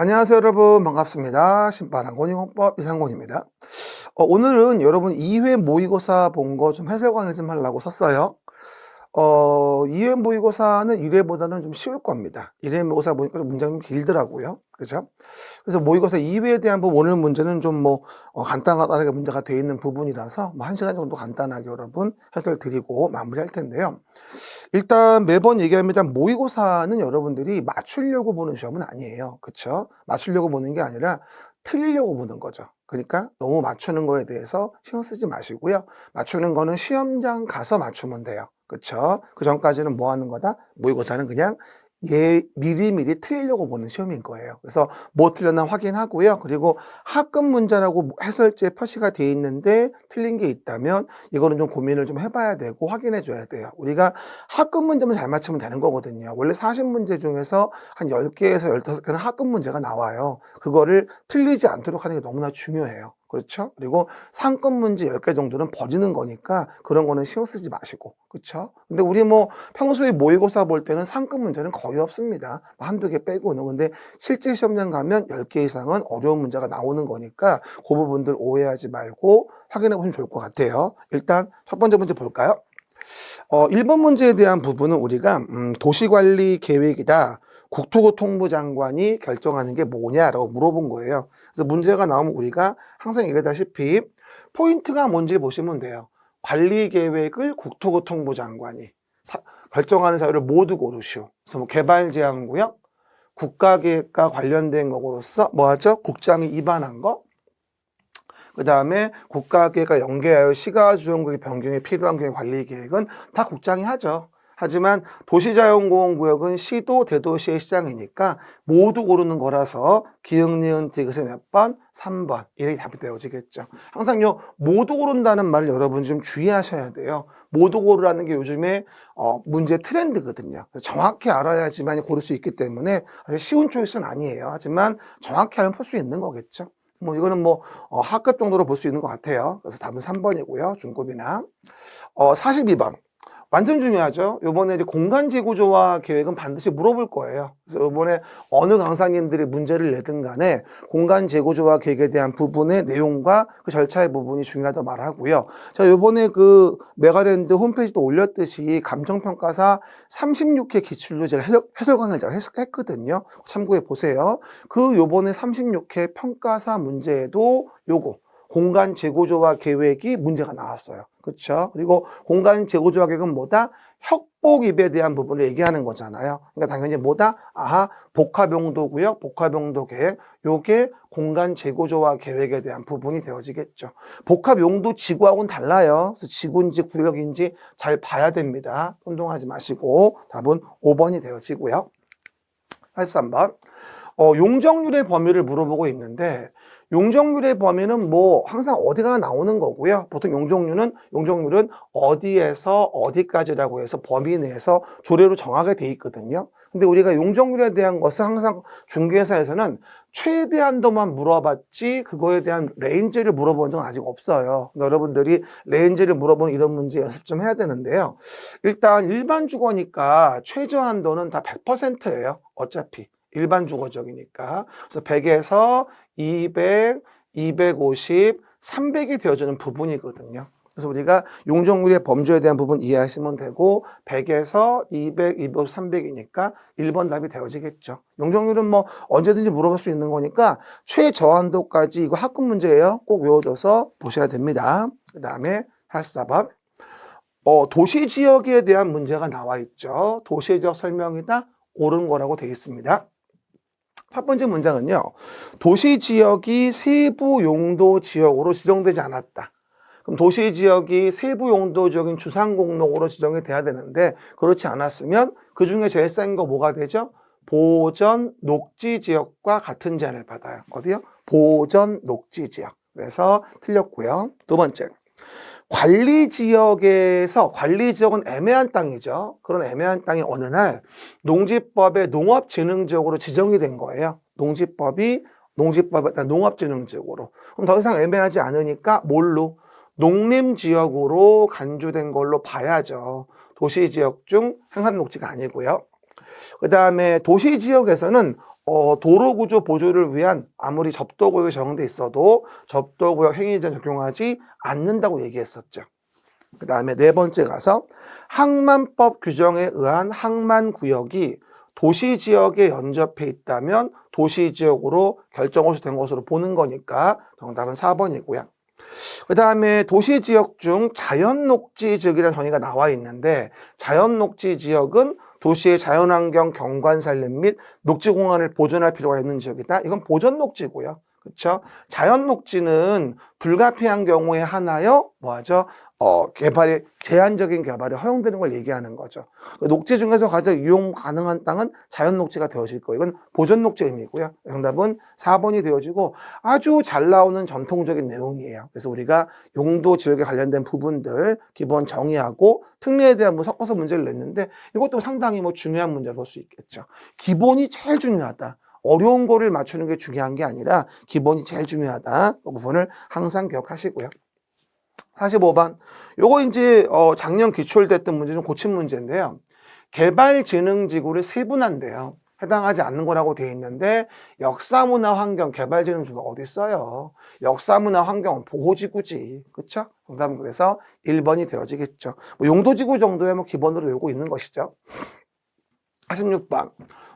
안녕하세요 여러분, 반갑습니다. 신바람권익헌법 이상권입니다. 오늘은 여러분 2회 모의고사 본 거 좀 해설 강의 좀 하려고 썼어요. 2회 모의고사는 1회보다는 좀 쉬울 겁니다. 1회 모의고사 보니까 좀 문장이 좀 길더라고요. 그죠? 그래서 모의고사 2회에 대한 부분, 오늘 문제는 좀 간단하게 문제가 되어 있는 부분이라서 1시간 정도 간단하게 여러분 해설 드리고 마무리할 텐데요. 일단 매번 얘기합니다. 모의고사는 여러분들이 맞추려고 보는 시험은 아니에요. 그쵸? 맞추려고 보는 게 아니라 틀리려고 보는 거죠. 그러니까 너무 맞추는 거에 대해서 신경 쓰지 마시고요. 맞추는 거는 시험장 가서 맞추면 돼요. 그쵸? 그 전까지는 뭐 하는 거다? 모의고사는 그냥 미리미리 틀리려고 보는 시험인 거예요. 그래서 뭐 틀렸나 확인하고요. 그리고 학급 문제라고 해설지에 표시가 돼 있는데 틀린 게 있다면 이거는 좀 고민을 좀 해봐야 되고 확인해 줘야 돼요. 우리가 학급 문제만 잘 맞추면 되는 거거든요. 원래 40문제 중에서 한 10개에서 15개는 학급 문제가 나와요. 그거를 틀리지 않도록 하는 게 너무나 중요해요. 그렇죠? 그리고 상급 문제 10개 정도는 버리는 거니까 그런 거는 신경 쓰지 마시고. 그렇죠? 근데 우리 평소에 모의고사 볼 때는 상급 문제는 거의 없습니다. 한두 개 빼고는. 근데 실제 시험장 가면 10개 이상은 어려운 문제가 나오는 거니까 그 부분들 오해하지 말고 확인해 보시면 좋을 것 같아요. 일단 첫 번째 문제 볼까요? 1번 문제에 대한 부분은 우리가 도시관리 계획이다. 국토교통부 장관이 결정하는 게 뭐냐라고 물어본 거예요. 그래서 문제가 나오면 우리가 항상 얘기하다시피 포인트가 뭔지 보시면 돼요. 관리 계획을 국토교통부 장관이 결정하는 사유를 모두 고르시오. 그래서 개발제한구역, 국가계획과 관련된 것으로서 뭐하죠? 국장이 입안한 거. 그 다음에 국가계획과 연계하여 시가주정구역 변경에 필요한 계획 관리 계획은 다 국장이 하죠. 하지만 도시자연공원구역은 시도 대도시의 시장이니까 모두 고르는 거라서 기역, 니은, 디귿의 몇 번? 3번. 이렇게 답이 되어지겠죠. 항상 모두 고른다는 말을 여러분 좀 주의하셔야 돼요. 모두 고르라는 게 요즘에 문제 트렌드거든요. 정확히 알아야지만 고를 수 있기 때문에 쉬운 초이스는 아니에요. 하지만 정확히 알면 풀 수 있는 거겠죠. 이거는 학급 정도로 볼 수 있는 것 같아요. 그래서 답은 3번이고요. 중급이나. 42번. 완전 중요하죠. 요번에 이제 공간지구조화 계획은 반드시 물어볼 거예요. 그래서 요번에 어느 강사님들이 문제를 내든 간에 공간지구조화 계획에 대한 부분의 내용과 그 절차의 부분이 중요하다고 말하고요. 자, 요번에 그 메가랜드 홈페이지도 올렸듯이 감정평가사 36회 기출로 제가 해설 강의를 제가 했거든요. 참고해 보세요. 그 요번에 36회 평가사 문제에도 요거 공간 재구조화 계획이 문제가 나왔어요. 그렇죠? 그리고 공간 재구조화 계획은 뭐다? 협복입에 대한 부분을 얘기하는 거잖아요. 그러니까 당연히 뭐다? 복합용도구역, 복합용도 계획. 요게 공간 재구조화 계획에 대한 부분이 되어지겠죠. 복합용도 지구하고는 달라요. 그래서 지구인지 구역인지 잘 봐야 됩니다. 혼동하지 마시고 답은 5번이 되어지고요. 83번. 용적률의 범위를 물어보고 있는데 용적률의 범위는 항상 어디가 나오는 거고요. 보통 용적률은 어디에서 어디까지라고 해서 범위 내에서 조례로 정하게 돼 있거든요. 근데 우리가 용적률에 대한 것은 항상 중개사에서는 최대한도만 물어봤지 그거에 대한 레인지를 물어본 적은 아직 없어요. 그러니까 여러분들이 레인지를 물어보는 이런 문제 연습 좀 해야 되는데요. 일단 일반 주거니까 최저한도는 다 100%예요. 어차피. 일반 주거적이니까. 그래서 100에서 200, 250, 300이 되어주는 부분이거든요. 그래서 우리가 용적률의 범주에 대한 부분 이해하시면 되고 100에서 200, 250, 300이니까 1번 답이 되어지겠죠. 용적률은 언제든지 물어볼 수 있는 거니까 최저한도까지 이거 학급 문제예요. 꼭 외워줘서 보셔야 됩니다. 그 다음에 84번. 도시지역에 대한 문제가 나와 있죠. 도시지역 설명이다. 옳은 거라고 되어 있습니다. 첫 번째 문장은요. 도시지역이 세부 용도 지역으로 지정되지 않았다. 그럼 도시지역이 세부 용도적인 주상공록으로 지정이 돼야 되는데 그렇지 않았으면 그 중에 제일 센 거 뭐가 되죠? 보전 녹지지역과 같은 제한을 받아요. 어디요? 보전 녹지지역. 그래서 틀렸고요. 두 번째. 관리지역은 애매한 땅이죠. 그런 애매한 땅이 어느 날 농지법에 농업진흥지역으로 지정이 된 거예요. 농지법에 농업진흥지역으로. 그럼 더 이상 애매하지 않으니까 뭘로? 농림지역으로 간주된 걸로 봐야죠. 도시지역 중 행한녹지가 아니고요. 그 다음에 도시지역에서는 도로구조 보조를 위한 아무리 접도구역이 적용돼 있어도 접도구역 행위제한 적용하지 않는다고 얘기했었죠. 그 다음에 네 번째 가서 항만법 규정에 의한 항만구역이 도시지역에 연접해 있다면 도시지역으로 결정호소된 것으로 보는 거니까 정답은 4번이고요. 그 다음에 도시지역 중 자연녹지지역이라는 정의가 나와 있는데 자연녹지지역은 도시의 자연환경 경관 살림 및 녹지공간을 보존할 필요가 있는 지역이다. 이건 보존녹지고요. 그렇죠? 자연녹지는 불가피한 경우에 하나여 뭐하죠? 개발이 제한적인 개발이 허용되는 걸 얘기하는 거죠. 녹지 중에서 가장 이용 가능한 땅은 자연녹지가 되어질 거예요. 이건 보존녹지 의미고요. 정답은 4번이 되어지고 아주 잘 나오는 전통적인 내용이에요. 그래서 우리가 용도 지역에 관련된 부분들 기본 정의하고 특례에 대한 뭐 섞어서 문제를 냈는데 이것도 상당히 뭐 중요한 문제로 볼 수 있겠죠. 기본이 제일 중요하다. 어려운 거를 맞추는 게 중요한 게 아니라 기본이 제일 중요하다. 그 부분을 항상 기억하시고요. 45번. 요거 이제 작년 기출됐던 문제 좀 고친 문제인데요. 개발진흥지구를 세분한대요. 해당하지 않는 거라고 되어 있는데 역사문화환경 개발진흥지구가 어디 있어요? 역사문화환경은 보호지구지. 그렇죠? 정답은 그래서 1번이 되어지겠죠. 뭐 용도지구 정도에 뭐 기본으로 외우고 있는 것이죠. 46번.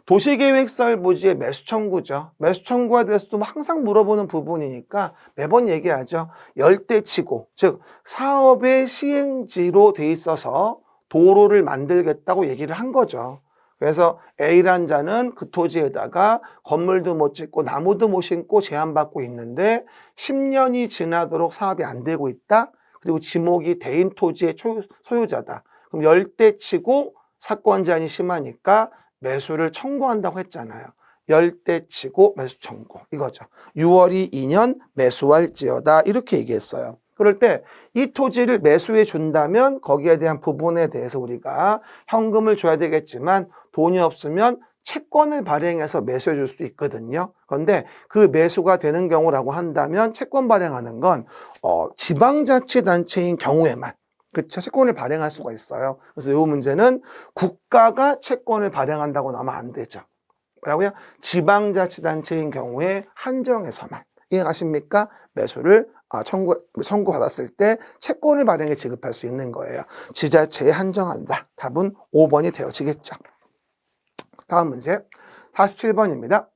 도시계획설부지의 매수 청구죠. 매수 청구에 대해서도 항상 물어보는 부분이니까 매번 얘기하죠. 열대치고, 즉 사업의 시행지로 돼 있어서 도로를 만들겠다고 얘기를 한 거죠. 그래서 A란 자는 그 토지에다가 건물도 못 짓고 나무도 못 심고 제한받고 있는데 10년이 지나도록 사업이 안 되고 있다. 그리고 지목이 대인 토지의 소유자다. 그럼 열대치고 사건 제한이 심하니까 매수를 청구한다고 했잖아요. 열대치고 매수 청구 이거죠. 6월이 2년 매수할지어다 이렇게 얘기했어요. 그럴 때 이 토지를 매수해 준다면 거기에 대한 부분에 대해서 우리가 현금을 줘야 되겠지만 돈이 없으면 채권을 발행해서 매수해 줄 수 있거든요. 그런데 그 매수가 되는 경우라고 한다면 채권 발행하는 건 지방자치단체인 경우에만 그렇죠. 채권을 발행할 수가 있어요. 그래서 이 문제는 국가가 채권을 발행한다고 나면 안 되죠. 뭐라고요? 지방자치단체인 경우에 한정해서만. 이해가십니까? 매수를 청구받았을 때 채권을 발행해 지급할 수 있는 거예요. 지자체에 한정한다. 답은 5번이 되어지겠죠. 다음 문제 47번입니다.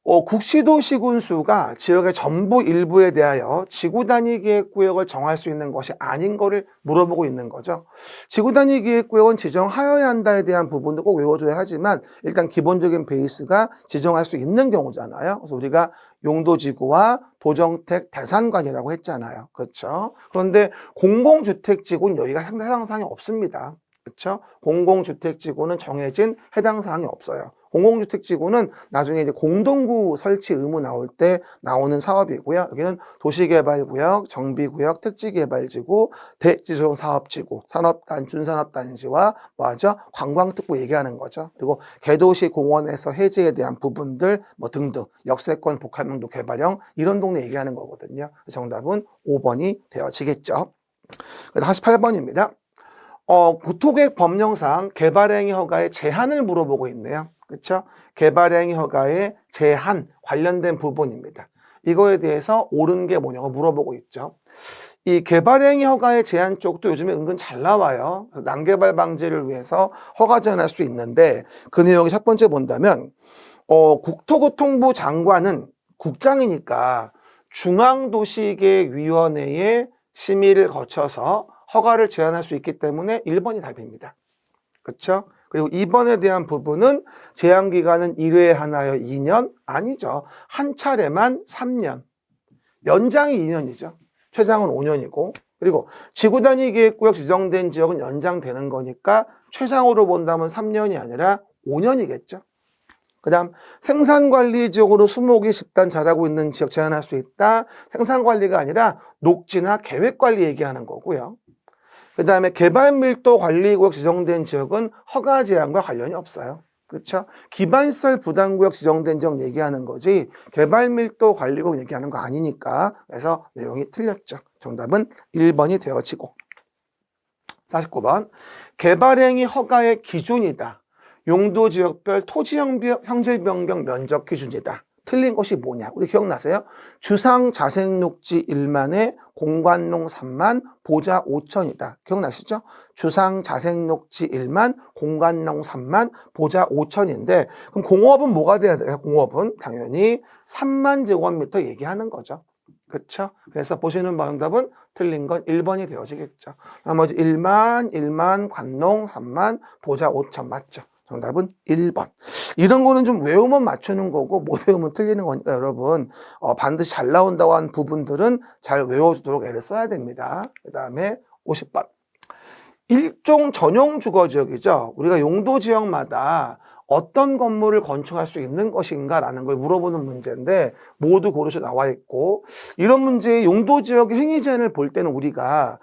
국시도시군수가 지역의 전부 일부에 대하여 지구단위계획구역을 정할 수 있는 것이 아닌 거를 물어보고 있는 거죠. 지구단위계획구역은 지정하여야 한다에 대한 부분도 꼭 외워줘야 하지만 일단 기본적인 베이스가 지정할 수 있는 경우잖아요. 그래서 우리가 용도지구와 도정택 대산관이라고 했잖아요. 그렇죠? 그런데 공공주택지구는 여기가 해당 사항이 없습니다. 그렇죠? 공공주택지구는 정해진 해당 사항이 없어요. 공공주택지구는 나중에 이제 공동구 설치 의무 나올 때 나오는 사업이고요. 여기는 도시개발구역, 정비구역, 택지개발지구, 대지조정사업지구, 산업단, 준산업단지와 뭐하죠? 관광특구 얘기하는 거죠. 그리고 개도시 공원에서 해제에 대한 부분들 뭐 등등, 역세권 복합용도 개발형 이런 동네 얘기하는 거거든요. 정답은 5번이 되어지겠죠. 48번입니다. 국토계획 법령상 개발행위 허가의 제한을 물어보고 있네요. 그렇죠? 개발행위 허가의 제한 관련된 부분입니다. 이거에 대해서 옳은 게 뭐냐고 물어보고 있죠. 이 개발행위 허가의 제한 쪽도 요즘에 은근 잘 나와요. 난개발 방지를 위해서 허가 제한할 수 있는데 그 내용이 첫 번째 본다면 국토교통부 장관은 국장이니까 중앙도시계획위원회의 심의를 거쳐서 허가를 제한할 수 있기 때문에 1번이 답입니다. 그렇죠? 그리고 2번에 대한 부분은 제한기간은 1회에 하나여 2년? 아니죠. 한 차례만 3년. 연장이 2년이죠. 최장은 5년이고. 그리고 지구단위계획구역 지정된 지역은 연장되는 거니까 최장으로 본다면 3년이 아니라 5년이겠죠. 그 다음 생산관리지역으로 수목이 집단 자라고 있는 지역 제한할 수 있다. 생산관리가 아니라 녹지나 계획관리 얘기하는 거고요. 그 다음에 개발밀도관리구역 지정된 지역은 허가 제한과 관련이 없어요. 그렇죠? 기반시설 부담구역 지정된 지역 얘기하는 거지 개발밀도관리구역 얘기하는 거 아니니까 그래서 내용이 틀렸죠. 정답은 1번이 되어지고 49번 개발행위 허가의 기준이다. 용도 지역별 토지 형질 변경 면적 기준이다. 틀린 것이 뭐냐? 우리 기억나세요? 주상 자생 녹지 1만에 공관농 3만, 보자 5천이다. 기억나시죠? 주상 자생 녹지 1만, 공관농 3만, 보자 5천인데 그럼 공업은 뭐가 돼야 돼요? 공업은 당연히 3만 제곱미터 얘기하는 거죠. 그렇죠? 그래서 보시는 정답은 틀린 건 1번이 되어지겠죠. 나머지 1만, 관농 3만, 보자 5천 맞죠? 정답은 1번. 이런 거는 좀 외우면 맞추는 거고 못 외우면 틀리는 거니까 여러분 반드시 잘 나온다고 한 부분들은 잘 외워주도록 애를 써야 됩니다. 그 다음에 50번. 일종 전용 주거지역이죠. 우리가 용도 지역마다 어떤 건물을 건축할 수 있는 것인가 라는 걸 물어보는 문제인데 모두 고르셔 나와 있고 이런 문제의 용도 지역의 행위 제한을 볼 때는 우리가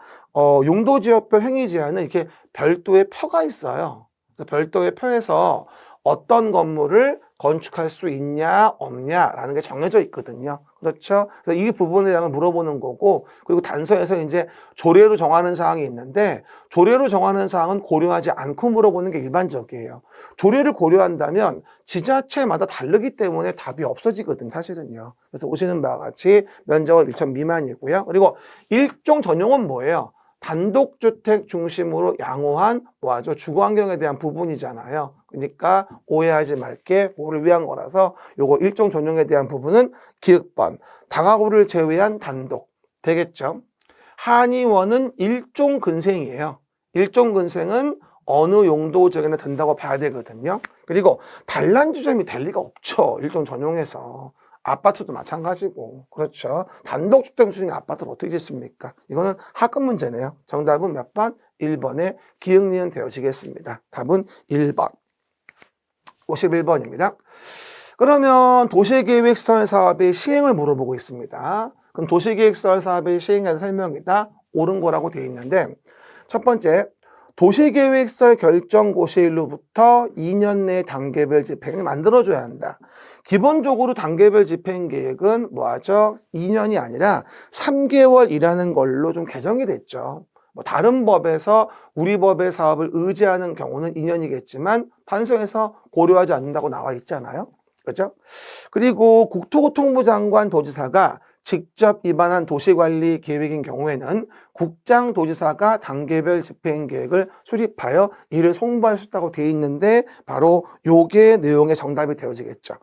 용도 지역별 행위 제한은 이렇게 별도의 표가 있어요. 별도의 표에서 어떤 건물을 건축할 수 있냐 없냐라는 게 정해져 있거든요. 그렇죠? 그래서 이 부분에 대한 물어보는 거고 그리고 단서에서 이제 조례로 정하는 사항이 있는데 조례로 정하는 사항은 고려하지 않고 물어보는 게 일반적이에요. 조례를 고려한다면 지자체마다 다르기 때문에 답이 없어지거든 사실은요. 그래서 보시는 바와 같이 면적은 1천 미만이고요. 그리고 일종 전용은 뭐예요? 단독주택 중심으로 양호한 주거환경에 대한 부분이잖아요. 그러니까 오해하지 말게 뭐를 위한 거라서 요거 일종 전용에 대한 부분은 기역번 다가구를 제외한 단독 되겠죠. 한의원은 일종 근생이에요. 일종 근생은 어느 용도 지역에나 된다고 봐야 되거든요. 그리고 단란주점이 될 리가 없죠. 일종 전용에서. 아파트도 마찬가지고 그렇죠. 단독주택 중에 아파트를 어떻게 짓습니까? 이거는 학급 문제네요. 정답은 몇 번? 1번에 기역 니은 되어지겠습니다. 답은 1번. 51번입니다. 그러면 도시계획설 사업의 시행을 물어보고 있습니다. 그럼 도시계획설 사업의 시행에 대한 설명이다. 옳은 거라고 되어 있는데 첫 번째 도시계획설 결정 고시일로부터 2년 내 단계별 집행을 만들어줘야 한다. 기본적으로 단계별 집행계획은 뭐하죠? 2년이 아니라 3개월이라는 걸로 좀 개정이 됐죠. 다른 법에서 우리 법의 사업을 의지하는 경우는 2년이겠지만 단서에서 고려하지 않는다고 나와 있잖아요. 그렇죠? 그리고 국토교통부 장관 도지사가 직접 입안한 도시관리 계획인 경우에는 국장도지사가 단계별 집행계획을 수립하여 이를 송부할 수 있다고 되어 있는데 바로 요게 내용의 정답이 되어지겠죠.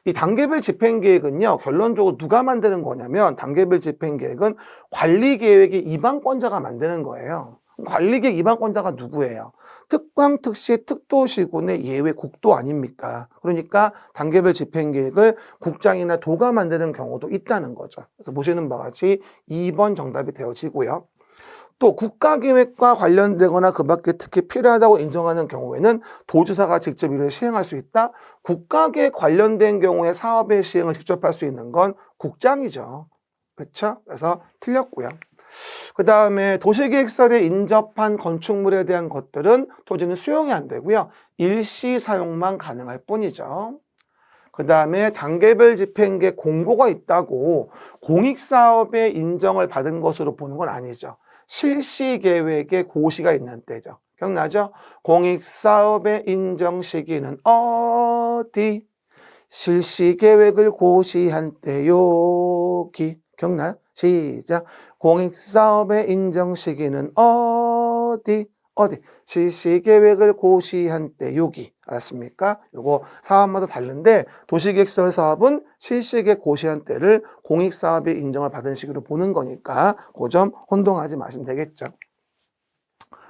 이 단계별 집행계획은요. 결론적으로 누가 만드는 거냐면 단계별 집행계획은 관리계획의 입안권자가 만드는 거예요. 관리계획 입안권자가 누구예요? 특광, 특시, 특도시군의 예외 국도 아닙니까? 그러니까 단계별 집행계획을 국장이나 도가 만드는 경우도 있다는 거죠. 그래서 보시는 바와 같이 2번 정답이 되어지고요. 또 국가계획과 관련되거나 그 밖에 특히 필요하다고 인정하는 경우에는 도지사가 직접 이를 시행할 수 있다. 국가계획 관련된 경우에 사업의 시행을 직접 할 수 있는 건 국장이죠. 그렇죠? 그래서 틀렸고요. 그 다음에 도시계획설에 인접한 건축물에 대한 것들은 토지는 수용이 안 되고요. 일시 사용만 가능할 뿐이죠. 그 다음에 단계별 집행계획 공고가 있다고 공익사업의 인정을 받은 것으로 보는 건 아니죠. 실시계획의 고시가 있는 때죠. 기억나죠? 공익사업의 인정 시기는 어디? 실시계획을 고시한 때요. 기억나요? 시작. 공익사업의 인정 시기는 어디? 실시계획을 고시한 때 여기. 알았습니까? 요거 사업마다 다른데 도시계획설 사업은 실시계획 고시한 때를 공익사업의 인정을 받은 시기로 보는 거니까 그 점 혼동하지 마시면 되겠죠.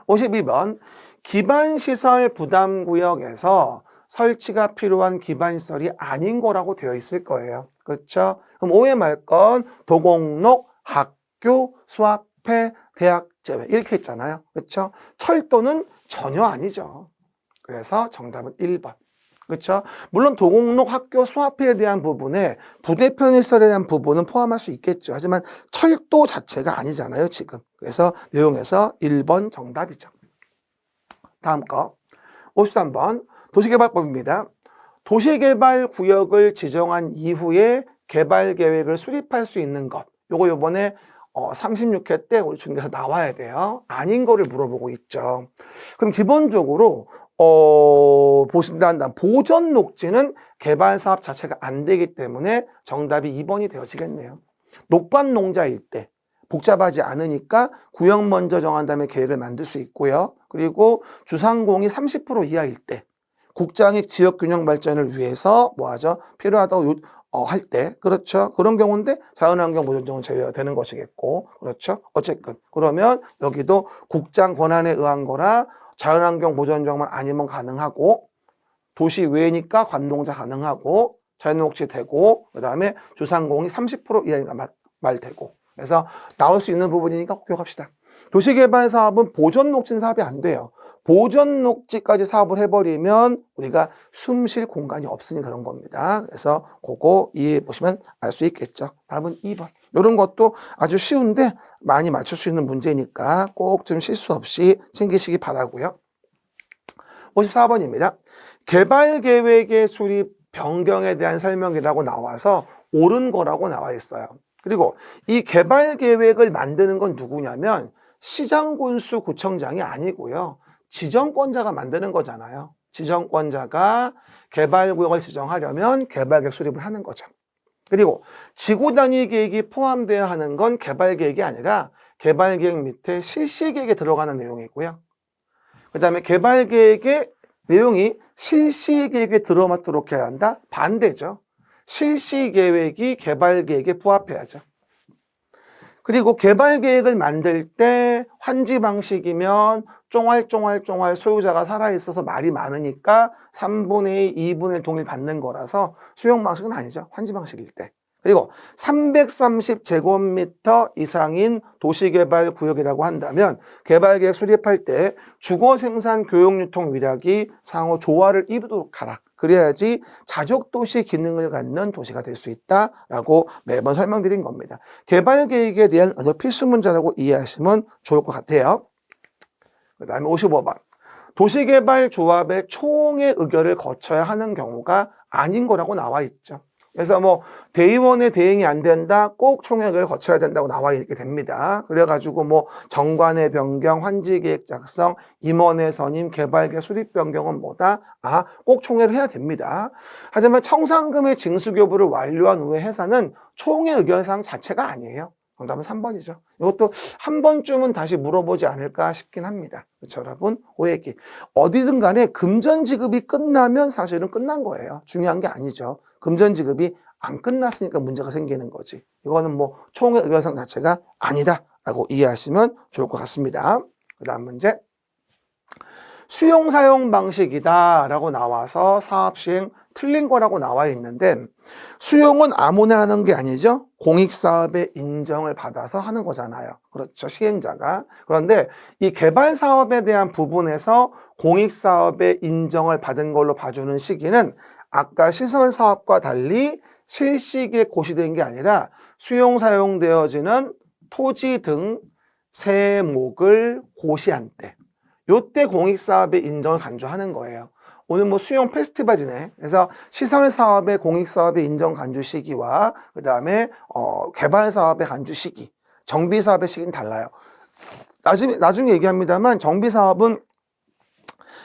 52번 기반시설 부담구역에서 설치가 필요한 기반시설이 아닌 거라고 되어 있을 거예요. 그렇죠? 그럼 오해 말 건 도공록, 학교, 수학회, 대학 제외 이렇게 있잖아요. 그렇죠? 철도는 전혀 아니죠. 그래서 정답은 1번. 그렇죠? 물론 도공록, 학교, 수학회에 대한 부분에 부대 편의시설에 대한 부분은 포함할 수 있겠죠. 하지만 철도 자체가 아니잖아요, 지금. 그래서 내용에서 1번 정답이죠. 다음 거 53번 도시개발법입니다. 도시개발구역을 지정한 이후에 개발계획을 수립할 수 있는 것. 요거 요번에 36회 때 우리 중개에서 나와야 돼요. 아닌 거를 물어보고 있죠. 그럼 기본적으로 보신다. 보전 녹지는 개발 사업 자체가 안 되기 때문에 정답이 2번이 되어지겠네요. 녹반 농자일 때 복잡하지 않으니까 구역 먼저 정한 다음에 계획을 만들 수 있고요. 그리고 주상공이 30% 이하일 때 국장이 지역 균형 발전을 위해서 뭐 하죠? 필요하다고 할 때, 그렇죠? 그런 경우인데 자연환경 보존정은 제외가 되는 것이겠고, 그렇죠? 어쨌든 그러면 여기도 국장 권한에 의한 거라 자연환경 보존정만 아니면 가능하고, 도시 외니까 관농자 가능하고, 자연녹지 되고, 그 다음에 주상공이 30% 이하니까 말되고. 그래서 나올 수 있는 부분이니까 꼭 기억합시다. 도시개발 사업은 보존녹지 사업이 안 돼요. 보존녹지까지 사업을 해버리면 우리가 숨 쉴 공간이 없으니 그런 겁니다. 그래서 그거 이해해 보시면 알 수 있겠죠. 답은 2번. 이런 것도 아주 쉬운데 많이 맞출 수 있는 문제니까 꼭 좀 실수 없이 챙기시기 바라고요. 54번입니다. 개발계획의 수립 변경에 대한 설명이라고 나와서 옳은 거라고 나와 있어요. 그리고 이 개발계획을 만드는 건 누구냐면 시장군수 구청장이 아니고요. 지정권자가 만드는 거잖아요. 지정권자가 개발구역을 지정하려면 개발계획 수립을 하는 거죠. 그리고 지구단위 계획이 포함되어야 하는 건 개발계획이 아니라 개발계획 밑에 실시계획에 들어가는 내용이고요. 그 다음에 개발계획의 내용이 실시계획에 들어맞도록 해야 한다? 반대죠. 실시계획이 개발계획에 부합해야죠. 그리고 개발계획을 만들 때 환지 방식이면 쫑알쫑알 소유자가 살아있어서 말이 많으니까 3분의 2, 2분의 1 동의를 받는 거라서 수용 방식은 아니죠. 환지 방식일 때. 그리고 330제곱미터 이상인 도시개발 구역이라고 한다면 개발계획 수립할 때 주거생산 교육유통 위락이 상호 조화를 이루도록 하라. 그래야지 자족도시 기능을 갖는 도시가 될 수 있다라고 매번 설명드린 겁니다. 개발계획에 대한 필수 문제라고 이해하시면 좋을 것 같아요. 그 다음에 55번. 도시개발조합의 총회 의결을 거쳐야 하는 경우가 아닌 거라고 나와 있죠. 그래서 뭐 대의원의 대행이 안 된다, 꼭 총회를 거쳐야 된다고 나와 있게 됩니다. 그래가지고 뭐 정관의 변경, 환지계획 작성, 임원의 선임, 개발계획 수립 변경은 뭐다? 꼭 총회를 해야 됩니다. 하지만 청산금의 징수교부를 완료한 후에 회사는 총회 의결사항 자체가 아니에요. 정답은 3번이죠. 이것도 한 번쯤은 다시 물어보지 않을까 싶긴 합니다. 그렇죠, 여러분? 그 얘기. 어디든 간에 금전 지급이 끝나면 사실은 끝난 거예요. 중요한 게 아니죠. 금전 지급이 안 끝났으니까 문제가 생기는 거지. 이거는 뭐 총회 의결사항 자체가 아니다라고 이해하시면 좋을 것 같습니다. 그 다음 문제. 수용 사용 방식이다라고 나와서 사업 시행 틀린 거라고 나와 있는데 수용은 아무나 하는 게 아니죠. 공익사업의 인정을 받아서 하는 거잖아요. 그렇죠. 시행자가. 그런데 이 개발 사업에 대한 부분에서 공익사업의 인정을 받은 걸로 봐주는 시기는 아까 시설 사업과 달리 실시기에 고시된 게 아니라 수용 사용되어지는 토지 등 세목을 고시한 때. 요때 공익사업의 인정을 간주하는 거예요. 오늘 뭐 수용 페스티벌이네. 그래서 시설 사업의 공익사업의 인정 간주 시기와 그 다음에 개발 사업의 간주 시기, 정비 사업의 시기는 달라요. 나중에 얘기합니다만 정비 사업은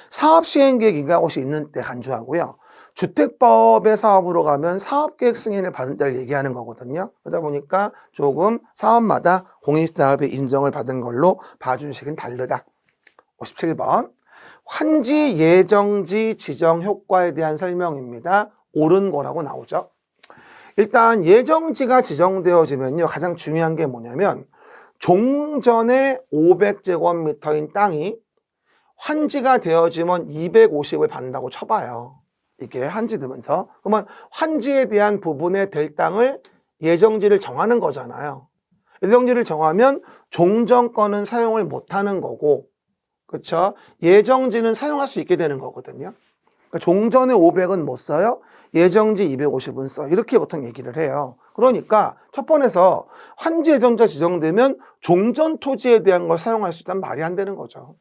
사업 시행 계획 인가 곳이 있는 때 간주하고요. 주택법의 사업으로 가면 사업계획 승인을 받은 때를 얘기하는 거거든요. 그러다 보니까 조금 사업마다 공익사업의 인정을 받은 걸로 봐준 식은 다르다. 57번. 환지 예정지 지정 효과에 대한 설명입니다. 옳은 거라고 나오죠. 일단 예정지가 지정되어지면요. 가장 중요한 게 뭐냐면 종전에 500제곱미터인 땅이 환지가 되어지면 250을 받는다고 쳐봐요. 이게 환지되면서. 그러면 환지에 대한 부분에 될 땅을 예정지를 정하는 거잖아요. 예정지를 정하면 종전권은 사용을 못하는 거고, 그렇죠? 예정지는 사용할 수 있게 되는 거거든요. 그러니까 종전에 500은 못 써요. 예정지 250은 써. 이렇게 보통 얘기를 해요. 그러니까 첫 번에서 환지 예정지가 지정되면 종전 토지에 대한 걸 사용할 수 있다는 말이 안 되는 거죠.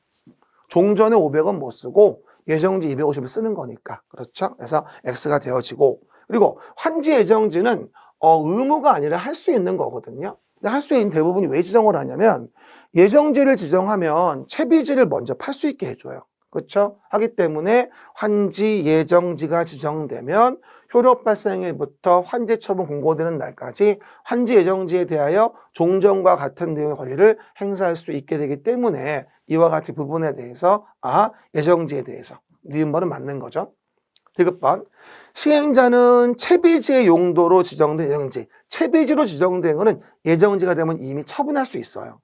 종전에 500은 못 쓰고 예정지 250을 쓰는 거니까. 그렇죠? 그래서 X가 되어지고, 그리고 환지 예정지는 의무가 아니라 할 수 있는 거거든요. 근데 할 수 있는 대부분이 왜 지정을 하냐면 예정지를 지정하면 채비지를 먼저 팔 수 있게 해줘요. 그렇죠? 하기 때문에 환지 예정지가 지정되면 효력 발생일부터 환지 처분 공고되는 날까지 환지 예정지에 대하여 종전과 같은 내용의 권리를 행사할 수 있게 되기 때문에 이와 같은 부분에 대해서 예정지에 대해서 니은말은 맞는 거죠. 디귿번 시행자는 채비지의 용도로 지정된 예정지, 채비지로 지정된 것은 예정지가 되면 이미 처분할 수 있어요.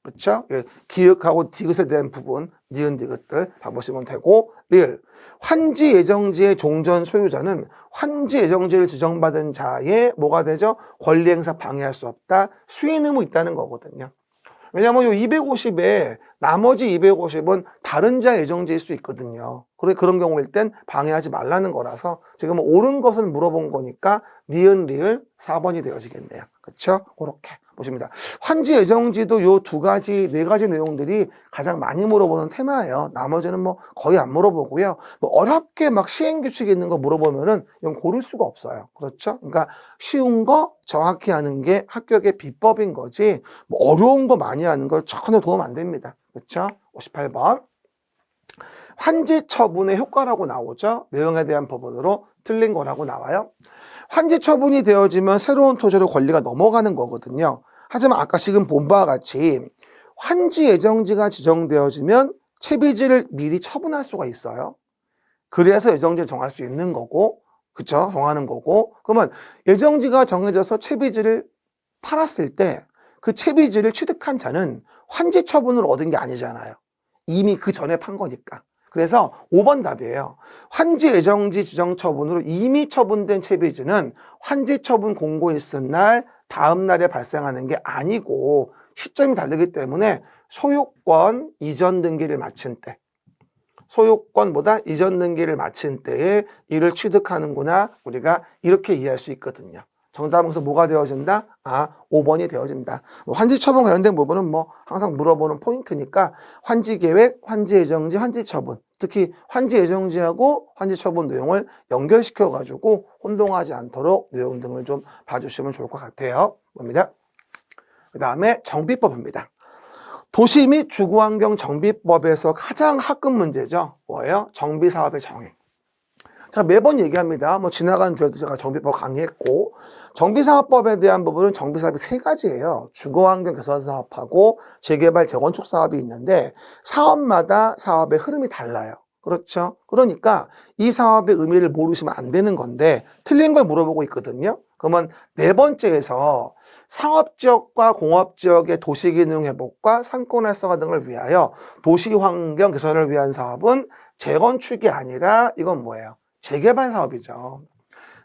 그렇죠? 기역하고 디귿에 대한 부분, 니은 디귿들 봐보시면 되고, 리을 환지 예정지의 종전 소유자는 환지 예정지를 지정받은 자의 뭐가 되죠? 권리 행사 방해할 수 없다. 수인 의무 있다는 거거든요. 왜냐하면 요 250에 나머지 250은 다른 자 예정지일 수 있거든요. 그런 경우일 땐 방해하지 말라는 거라서 지금 옳은 것을 물어본 거니까 니은 리을 4번이 되어지겠네요. 그렇죠? 그렇게 보십니다. 환지 예정지도 요 두 가지, 네 가지 내용들이 가장 많이 물어보는 테마예요. 나머지는 뭐 거의 안 물어보고요. 뭐 어렵게 막 시행 규칙이 있는 거 물어보면은 이건 고를 수가 없어요. 그렇죠? 그러니까 쉬운 거 정확히 하는 게 합격의 비법인 거지, 뭐 어려운 거 많이 하는 걸 전혀 도움 안 됩니다. 그렇죠? 58번. 환지 처분의 효과라고 나오죠. 내용에 대한 법원으로 틀린 거라고 나와요. 환지 처분이 되어지면 새로운 토지로 권리가 넘어가는 거거든요. 하지만 아까 지금 본 바와 같이 환지 예정지가 지정되어지면 채비지를 미리 처분할 수가 있어요. 그래서 예정지를 정할 수 있는 거고, 그쵸? 정하는 거고. 그러면 예정지가 정해져서 채비지를 팔았을 때 그 채비지를 취득한 자는 환지 처분을 얻은 게 아니잖아요. 이미 그 전에 판 거니까. 그래서 5번 답이에요. 환지 예정지 지정 처분으로 이미 처분된 채비지는 환지 처분 공고 있은 날 다음 날에 발생하는 게 아니고 시점이 다르기 때문에 소유권 이전 등기를 마친 때, 소유권보다 이전 등기를 마친 때에 이를 취득하는구나, 우리가 이렇게 이해할 수 있거든요. 정답은 그래서 뭐가 되어진다? 5번이 되어진다. 환지 처분 관련된 부분은 뭐 항상 물어보는 포인트니까 환지 계획, 환지 예정지, 환지 처분, 특히 환지 예정지하고 환지 처분 내용을 연결시켜 가지고 혼동하지 않도록 내용 등을 좀 봐주시면 좋을 것 같아요. 봅니다. 그 다음에 정비법입니다. 도시 및 주거환경 정비법에서 가장 학급 문제죠. 뭐예요? 정비사업의 정의. 자, 매번 얘기합니다. 뭐 지나간 주에도 제가 정비법 강의했고, 정비사업법에 대한 부분은 정비사업이 세 가지예요. 주거환경 개선 사업하고 재개발 재건축 사업이 있는데 사업마다 사업의 흐름이 달라요. 그렇죠? 그러니까 이 사업의 의미를 모르시면 안 되는 건데 틀린 걸 물어보고 있거든요. 그러면 네 번째에서 상업지역과 공업지역의 도시기능 회복과 상권 활성화 등을 위하여 도시환경 개선을 위한 사업은 재건축이 아니라 이건 뭐예요? 재개발 사업이죠.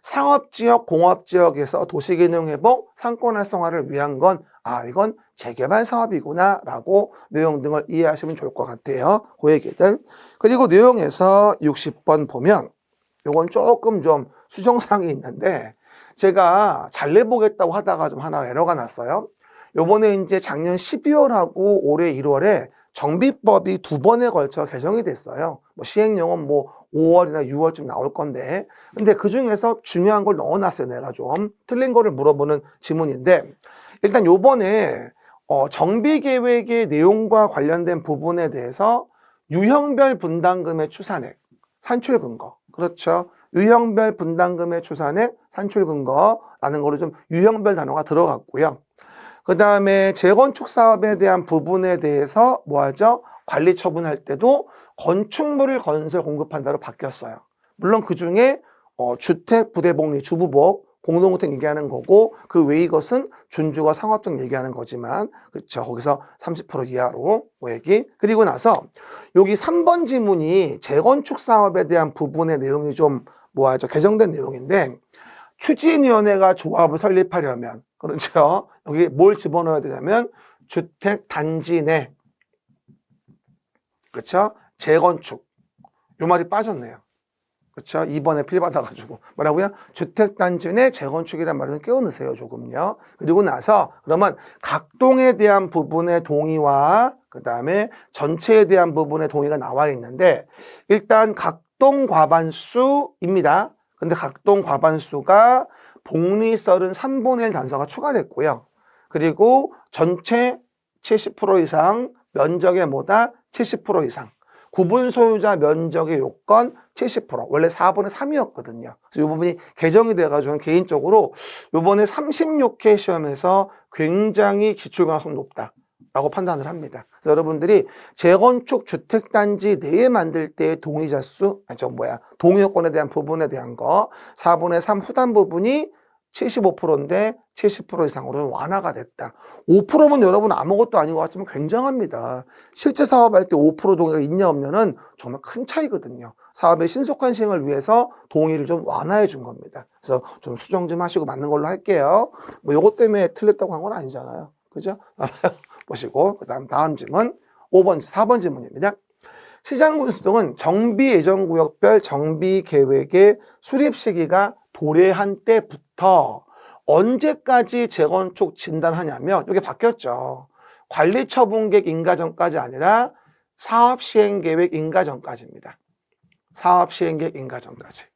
상업지역, 공업지역에서 도시기능 회복, 상권 활성화를 위한 건 이건 재개발 사업이구나 라고 내용 등을 이해하시면 좋을 것 같아요. 그 얘기들. 그리고 내용에서 60번 보면 요건 조금 좀 수정사항이 있는데 제가 잘 내보겠다고 하다가 좀 하나 에러가 났어요. 요번에 이제 작년 12월하고 올해 1월에 정비법이 두 번에 걸쳐 개정이 됐어요. 뭐 시행령은 뭐 5월이나 6월쯤 나올 건데, 근데 그 중에서 중요한 걸 넣어놨어요. 내가 좀 틀린 거를 물어보는 지문인데, 일단 요번에 정비계획의 내용과 관련된 부분에 대해서 유형별 분담금의 추산액, 산출 근거, 그렇죠? 유형별 분담금의 추산액, 산출 근거라는 거로 좀 유형별 단어가 들어갔고요. 그 다음에 재건축 사업에 대한 부분에 대해서 뭐하죠? 관리 처분할 때도 건축물을 건설 공급한다로 바뀌었어요. 물론 그 중에 주택, 부대복리, 주부복, 공동주택 얘기하는 거고 그 외의 것은 준주거 상업적 얘기하는 거지만, 그렇죠? 거기서 30% 이하로 뭐 얘기. 그리고 나서 여기 3번 지문이 재건축 사업에 대한 부분의 내용이 좀 뭐하죠? 개정된 내용인데, 추진위원회가 조합을 설립하려면, 그렇죠? 여기 뭘 집어넣어야 되냐면 주택 단지 내, 그렇죠? 재건축. 요 말이 빠졌네요. 그렇죠? 2번에 필 받아가지고 뭐라고요? 주택 단지 내 재건축이란 말을 끼워 넣으세요, 조금요. 그리고 나서 그러면 각동에 대한 부분의 동의와 그 다음에 전체에 대한 부분의 동의가 나와 있는데, 일단 각동 과반수입니다. 근데 각동 과반수가 복리설은 3분의 1 단서가 추가됐고요. 그리고 전체 70% 이상, 면적의 뭐다? 70% 이상. 구분 소유자 면적의 요건 70%. 원래 4분의 3이었거든요. 그래서 이 부분이 개정이 돼가지고 개인적으로 이번에 36회 시험에서 굉장히 기출 가능성이 높다. 라고 판단을 합니다. 그래서 여러분들이 재건축 주택단지 내에 만들 때의 동의자 수, 동의요건에 대한 부분에 대한 거, 4분의 3 후단 부분이 75%인데 70% 이상으로 완화가 됐다. 5%면 여러분 아무것도 아닌 것 같지만 굉장합니다. 실제 사업할 때 5% 동의가 있냐 없냐는 정말 큰 차이거든요. 사업의 신속한 시행을 위해서 동의를 좀 완화해 준 겁니다. 그래서 좀 수정 좀 하시고 맞는 걸로 할게요. 뭐 요것 때문에 틀렸다고 한 건 아니잖아요. 그죠? 보시고 다음 질문 4번 질문입니다. 시장군수등은 정비예정구역별 정비계획의 수립 시기가 도래한 때부터 언제까지 재건축 진단하냐면 이게 바뀌었죠. 관리처분계획 인가 전까지 아니라 사업시행계획 인가 전까지입니다. 사업시행계획 인가 전까지.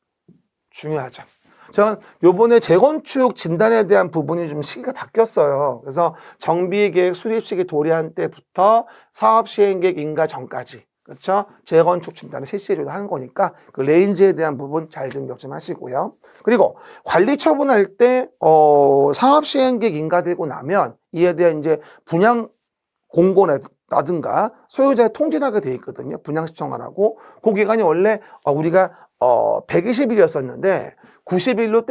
중요하죠. 전 요번에 재건축 진단에 대한 부분이 좀 시기가 바뀌었어요. 그래서 정비계획 수립 시기 도래한 때부터 사업시행계획 인가 전까지. 그렇죠? 재건축 진단을 실시로 하는 거니까 그 레인지에 대한 부분 잘 기억 좀 하시고요. 그리고 관리 처분할 때 사업시행계획 인가되고 나면 이에 대한 이제 분양 공고라든가 소유자의 통지를 하게 돼 있거든요. 분양 신청하라고. 그 기간이 원래 우리가 120일이었었는데 90일로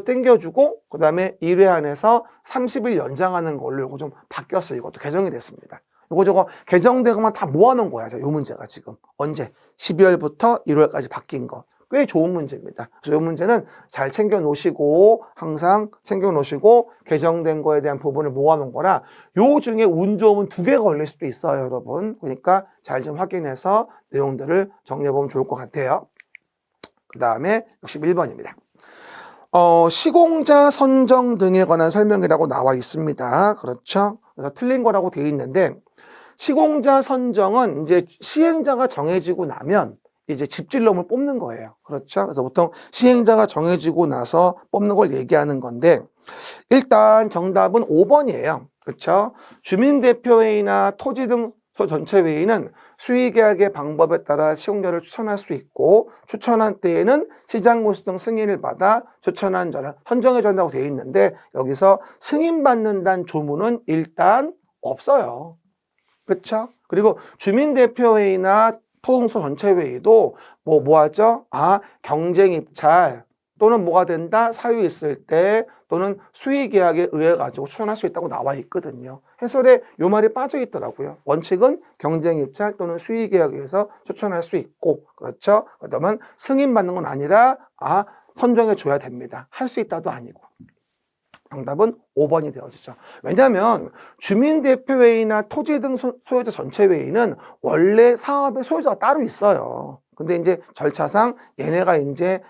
땡겨주고 그다음에 1회 안에서 30일 연장하는 걸로 이거 좀 바뀌었어요. 이것도 개정이 됐습니다. 이거 저거 개정되고만 다 모아놓은 거야. 이 문제가 지금 언제 12월부터 1월까지 바뀐 거. 꽤 좋은 문제입니다. 그래서 이 문제는 잘 챙겨놓으시고 항상 챙겨놓으시고 개정된 거에 대한 부분을 모아놓은 거라 요 중에 운 좋으면 2개 걸릴 수도 있어요, 여러분. 그러니까 잘 좀 확인해서 내용들을 정리해보면 좋을 것 같아요. 그 다음에 61번입니다. 시공자 선정 등에 관한 설명이라고 나와 있습니다. 그렇죠? 그래서 틀린 거라고 되어 있는데 시공자 선정은 이제 시행자가 정해지고 나면 이제 집주인을 뽑는 거예요. 그렇죠? 그래서 보통 시행자가 정해지고 나서 뽑는 걸 얘기하는 건데 일단 정답은 5번이에요. 그렇죠? 주민대표회의나 토지 등 전체회의는 수의계약의 방법에 따라 시공자를 추천할 수 있고 추천한 때에는 시장군수 등 승인을 받아 추천한 자를 선정해 준다고 되어 있는데 여기서 승인받는다는 조문은 일단 없어요. 그렇죠? 그리고 주민대표회의나 토동소 전체회의도 뭐 하죠? 경쟁 입찰 또는 뭐가 된다? 사유 있을 때 또는 수의계약에 의해 가지고 추천할 수 있다고 나와 있거든요. 해설에 요 말이 빠져 있더라고요. 원칙은 경쟁 입찰 또는 수의계약에 의해서 추천할 수 있고 그렇죠? 그러면 승인받는 건 아니라 선정해 줘야 됩니다. 할 수 있다도 아니고. 정답은 5번이 되어지죠. 왜냐하면 주민대표회의나 토지 등 소유자 전체회의는 원래 사업의 소유자가 따로 있어요. 근데 이제 절차상 얘네가 이제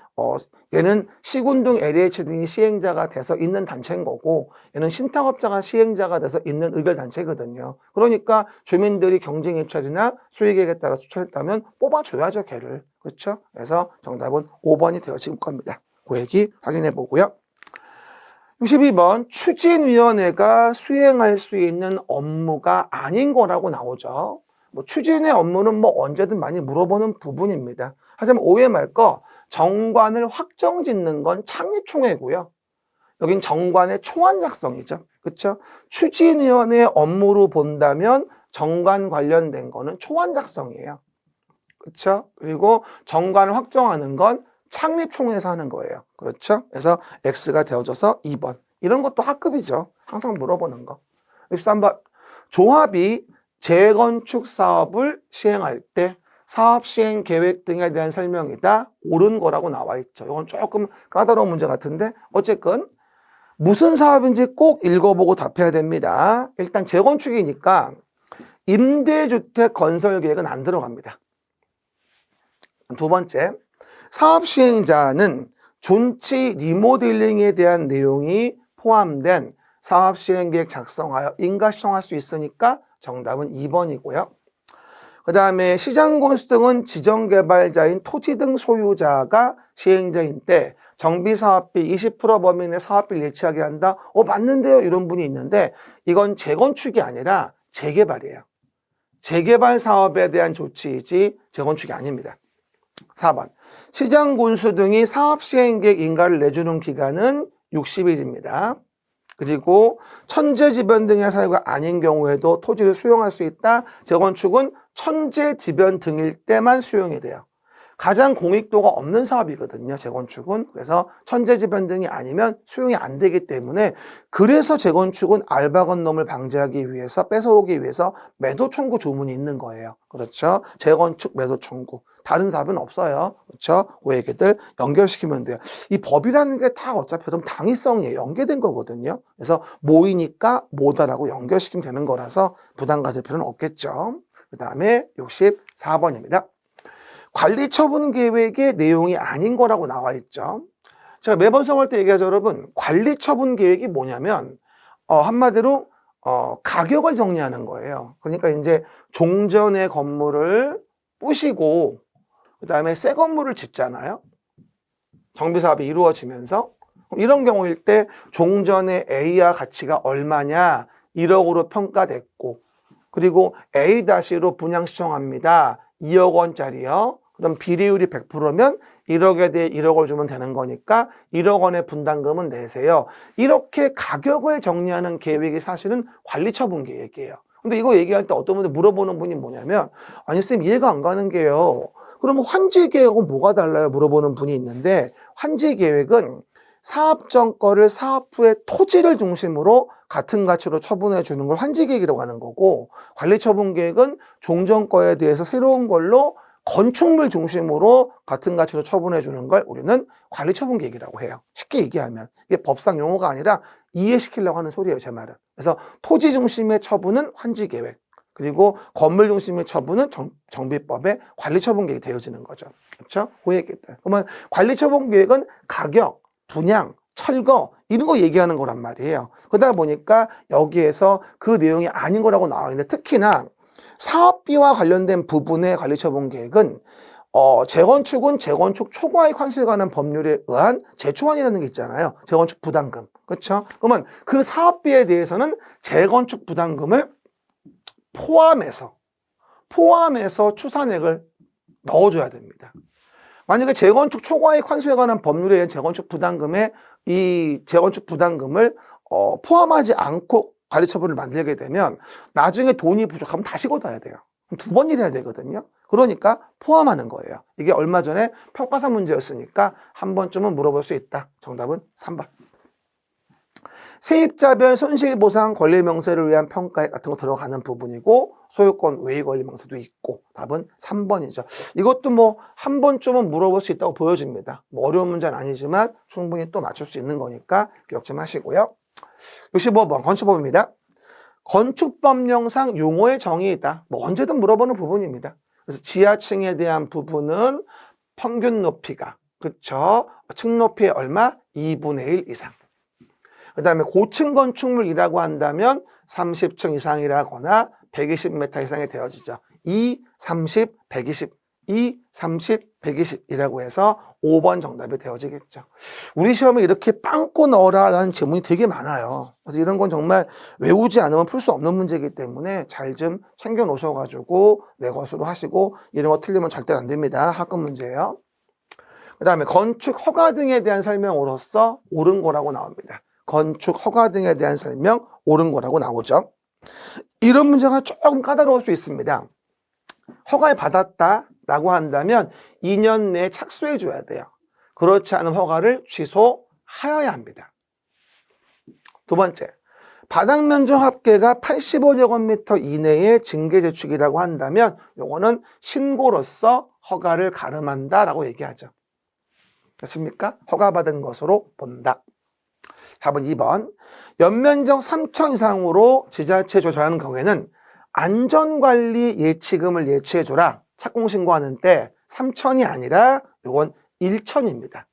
얘는 시군등 LH 등이 시행자가 돼서 있는 단체인 거고 얘는 신탁업자가 시행자가 돼서 있는 의결단체거든요. 그러니까 주민들이 경쟁 입찰이나 수의계획에 따라 추천했다면 뽑아줘야죠, 걔를. 그렇죠? 그래서 정답은 5번이 되어질 겁니다. 그 얘기 확인해 보고요. 62번 추진위원회가 수행할 수 있는 업무가 아닌 거라고 나오죠. 추진의 업무는 언제든 많이 물어보는 부분입니다. 하지만 오해 말 거 정관을 확정짓는 건 창립총회고요. 여긴 정관의 초안 작성이죠. 그렇죠? 추진위원회의 업무로 본다면 정관 관련된 거는 초안 작성이에요. 그렇죠? 그리고 정관을 확정하는 건 창립총회에서 하는 거예요. 그렇죠? 그래서 X가 되어져서 2번. 이런 것도 학급이죠. 항상 물어보는 거. 63번. 조합이 재건축 사업을 시행할 때 사업 시행 계획 등에 대한 설명이다. 옳은 거라고 나와 있죠. 이건 조금 까다로운 문제 같은데 어쨌건 무슨 사업인지 꼭 읽어보고 답해야 됩니다. 일단 재건축이니까 임대주택 건설 계획은 안 들어갑니다. 두 번째. 사업 시행자는 존치 리모델링에 대한 내용이 포함된 사업 시행 계획 작성하여 인가 신청할 수 있으니까 정답은 2번이고요. 그 다음에 시장군수 등은 지정개발자인 토지 등 소유자가 시행자인 때 정비사업비 20% 범위 내 사업비를 예치하게 한다. 맞는데요? 이런 분이 있는데 이건 재건축이 아니라 재개발이에요. 재개발 사업에 대한 조치이지 재건축이 아닙니다. 4번. 시장 군수 등이 사업 시행 계획 인가를 내주는 기간은 60일입니다. 그리고 천재지변 등의 사유가 아닌 경우에도 토지를 수용할 수 있다. 재건축은 천재지변 등일 때만 수용이 돼요. 가장 공익도가 없는 사업이거든요, 재건축은. 그래서 천재지변 등이 아니면 수용이 안 되기 때문에, 그래서 재건축은 알바건 놈을 방지하기 위해서, 뺏어오기 위해서 매도 청구 조문이 있는 거예요. 그렇죠? 재건축 매도 청구. 다른 사업은 없어요. 그렇죠? 그 얘기들 연결시키면 돼요. 이 법이라는 게 다 어차피 좀 당위성이에요. 연계된 거거든요. 그래서 모이니까 뭐다라고 연결시키면 되는 거라서 부담 가질 필요는 없겠죠. 그 다음에 64번입니다. 관리처분 계획의 내용이 아닌 거라고 나와 있죠. 제가 매번 수업할 때 얘기하죠, 여러분. 관리처분 계획이 뭐냐면, 한마디로, 가격을 정리하는 거예요. 그러니까 이제 종전의 건물을 부시고, 그 다음에 새 건물을 짓잖아요. 정비사업이 이루어지면서. 이런 경우일 때 종전의 A와 가치가 얼마냐, 1억으로 평가됐고, 그리고 A-로 분양 신청합니다. 2억 원짜리요. 그럼 비례율이 100%면 1억에 대해 1억을 주면 되는 거니까 1억 원의 분담금은 내세요. 이렇게 가격을 정리하는 계획이 사실은 관리처분 계획이에요. 근데 이거 얘기할 때 어떤 분들 물어보는 분이 뭐냐면, 아니 쌤 이해가 안 가는 게요. 그러면 환지 계획은 뭐가 달라요? 물어보는 분이 있는데, 환지 계획은 사업 전 거를 사업 후에 토지를 중심으로 같은 가치로 처분해 주는 걸 환지 계획이라고 하는 거고, 관리처분 계획은 종전 거에 대해서 새로운 걸로 건축물 중심으로 같은 가치로 처분해 주는 걸 우리는 관리처분 계획이라고 해요. 쉽게 얘기하면 이게 법상 용어가 아니라 이해시키려고 하는 소리예요, 제 말은. 그래서 토지 중심의 처분은 환지 계획, 그리고 건물 중심의 처분은 정비법의 관리처분 계획이 되어지는 거죠. 그렇죠? 그 얘기들. 그러면 관리처분 계획은 가격, 분양, 철거 이런 거 얘기하는 거란 말이에요. 그러다 보니까 여기에서 그 내용이 아닌 거라고 나와 있는데, 특히나 사업비와 관련된 부분의 관리처분 계획은 재건축은 재건축 초과이익 환수에 관한 법률에 의한 재초안이라는 게 있잖아요. 재건축 부담금. 그렇죠? 그러면 그 사업비에 대해서는 재건축 부담금을 포함해서 추산액을 넣어줘야 됩니다. 만약에 재건축 초과이익 환수에 관한 법률에 의한 재건축 부담금에 이 재건축 부담금을 포함하지 않고 관리처분을 만들게 되면 나중에 돈이 부족하면 다시 걷어야 돼요. 두 번 일해야 되거든요. 그러니까 포함하는 거예요. 이게 얼마 전에 평가사 문제였으니까 한 번쯤은 물어볼 수 있다. 정답은 3번. 세입자별 손실보상 권리명세를 위한 평가액 같은 거 들어가는 부분이고, 소유권 외의 권리명세도 있고, 답은 3번이죠. 이것도 뭐 한 번쯤은 물어볼 수 있다고 보여집니다. 뭐 어려운 문제는 아니지만 충분히 또 맞출 수 있는 거니까 기억 좀 하시고요. 65번 건축법입니다. 건축법령상 용어의 정의이다. 뭐 언제든 물어보는 부분입니다. 그래서 지하층에 대한 부분은 평균 높이가, 그쵸? 층 높이의 얼마? 2분의 1 이상. 그 다음에 고층 건축물이라고 한다면 30층 이상이라거나 120m 이상이 되어지죠. 2, 30, 120, 2, 30, 120이라고 해서 5번 정답이 되어지겠죠. 우리 시험에 이렇게 빵꾸 넣어라 라는 질문이 되게 많아요. 그래서 이런 건 정말 외우지 않으면 풀 수 없는 문제이기 때문에 잘 좀 챙겨 놓으셔가지고 내 것으로 하시고, 이런 거 틀리면 절대 안 됩니다. 학급 문제예요. 그 다음에 건축 허가 등에 대한 설명으로서 옳은 거라고 나옵니다. 건축 허가 등에 대한 설명 옳은 거라고 나오죠. 이런 문제가 조금 까다로울 수 있습니다. 허가를 받았다라고 한다면 2년 내에 착수해 줘야 돼요. 그렇지 않은 허가를 취소하여야 합니다. 두 번째, 바닥 면적 합계가 85제곱미터 이내의 징계 재축이라고 한다면 요거는 신고로서 허가를 가름한다라고 얘기하죠. 됐습니까? 허가받은 것으로 본다. 답은 2번. 연면적 3천 이상으로 지자체 조절하는 경우에는 안전관리 예치금을 예치해줘라. 착공신고하는 때 3천이 아니라 이건 1천입니다.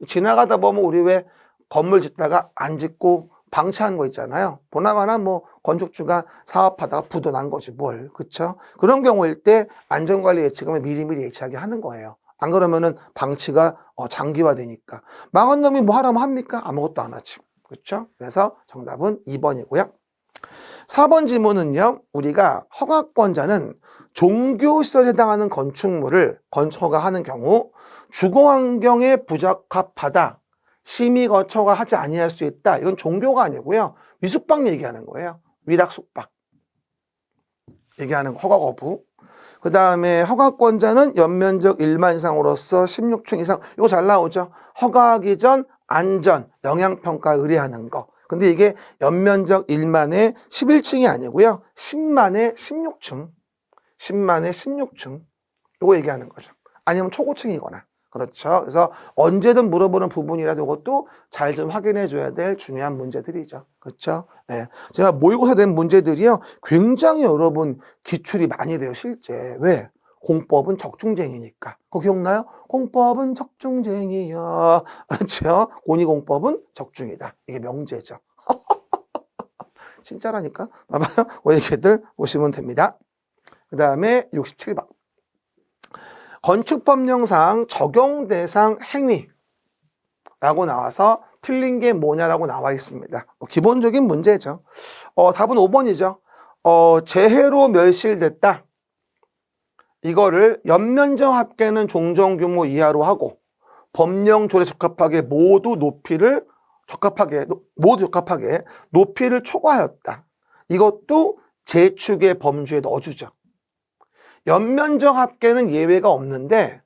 지나가다 보면 우리 왜 건물 짓다가 안 짓고 방치한 거 있잖아요. 보나마나 뭐 건축주가 사업하다가 부도 난 거지 뭘. 그쵸? 그런 경우일 때 안전관리 예치금을 미리미리 예치하게 하는 거예요. 안 그러면은 방치가 장기화되니까. 망한 놈이 뭐 하라면 합니까? 아무것도 안 하지. 그렇죠? 그래서 정답은 2번이고요. 4번 지문은요, 우리가 허가권자는 종교시설에 해당하는 건축물을 건축허가하는 경우 주거환경에 부적합하다, 심의 거처가 하지 아니할 수 있다. 이건 종교가 아니고요, 위숙박 얘기하는 거예요. 위락숙박 얘기하는 허가 거부. 그 다음에 허가권자는 연면적 1만 이상으로서 16층 이상. 이거 잘 나오죠. 허가하기 전 안전 영향평가 의뢰하는 거. 근데 이게 연면적 1만에 11층이 아니고요, 10만에 16층. 10만에 16층. 이거 얘기하는 거죠. 아니면 초고층이거나. 그렇죠. 그래서 언제든 물어보는 부분이라도 이것도 잘 좀 확인해 줘야 될 중요한 문제들이죠. 그렇죠. 네. 제가 모의고사 된 문제들이요, 굉장히 여러분 기출이 많이 돼요, 실제. 왜? 공법은 적중쟁이니까. 그거 기억나요? 공법은 적중쟁이야. 그렇죠. 고니공법은 적중이다. 이게 명제죠. 진짜라니까. 봐봐요. 그 얘기들 보시면 됩니다. 그 다음에 67번. 건축법령상 적용 대상 행위라고 나와서 틀린 게 뭐냐라고 나와 있습니다. 기본적인 문제죠. 답은 5번이죠. 재해로 멸실됐다. 이거를 연면적 합계는 종전 규모 이하로 하고 법령 조례 적합하게 모두 적합하게 높이를 초과하였다. 이것도 재축의 범주에 넣어주죠. 연면적 합계는 예외가 없는데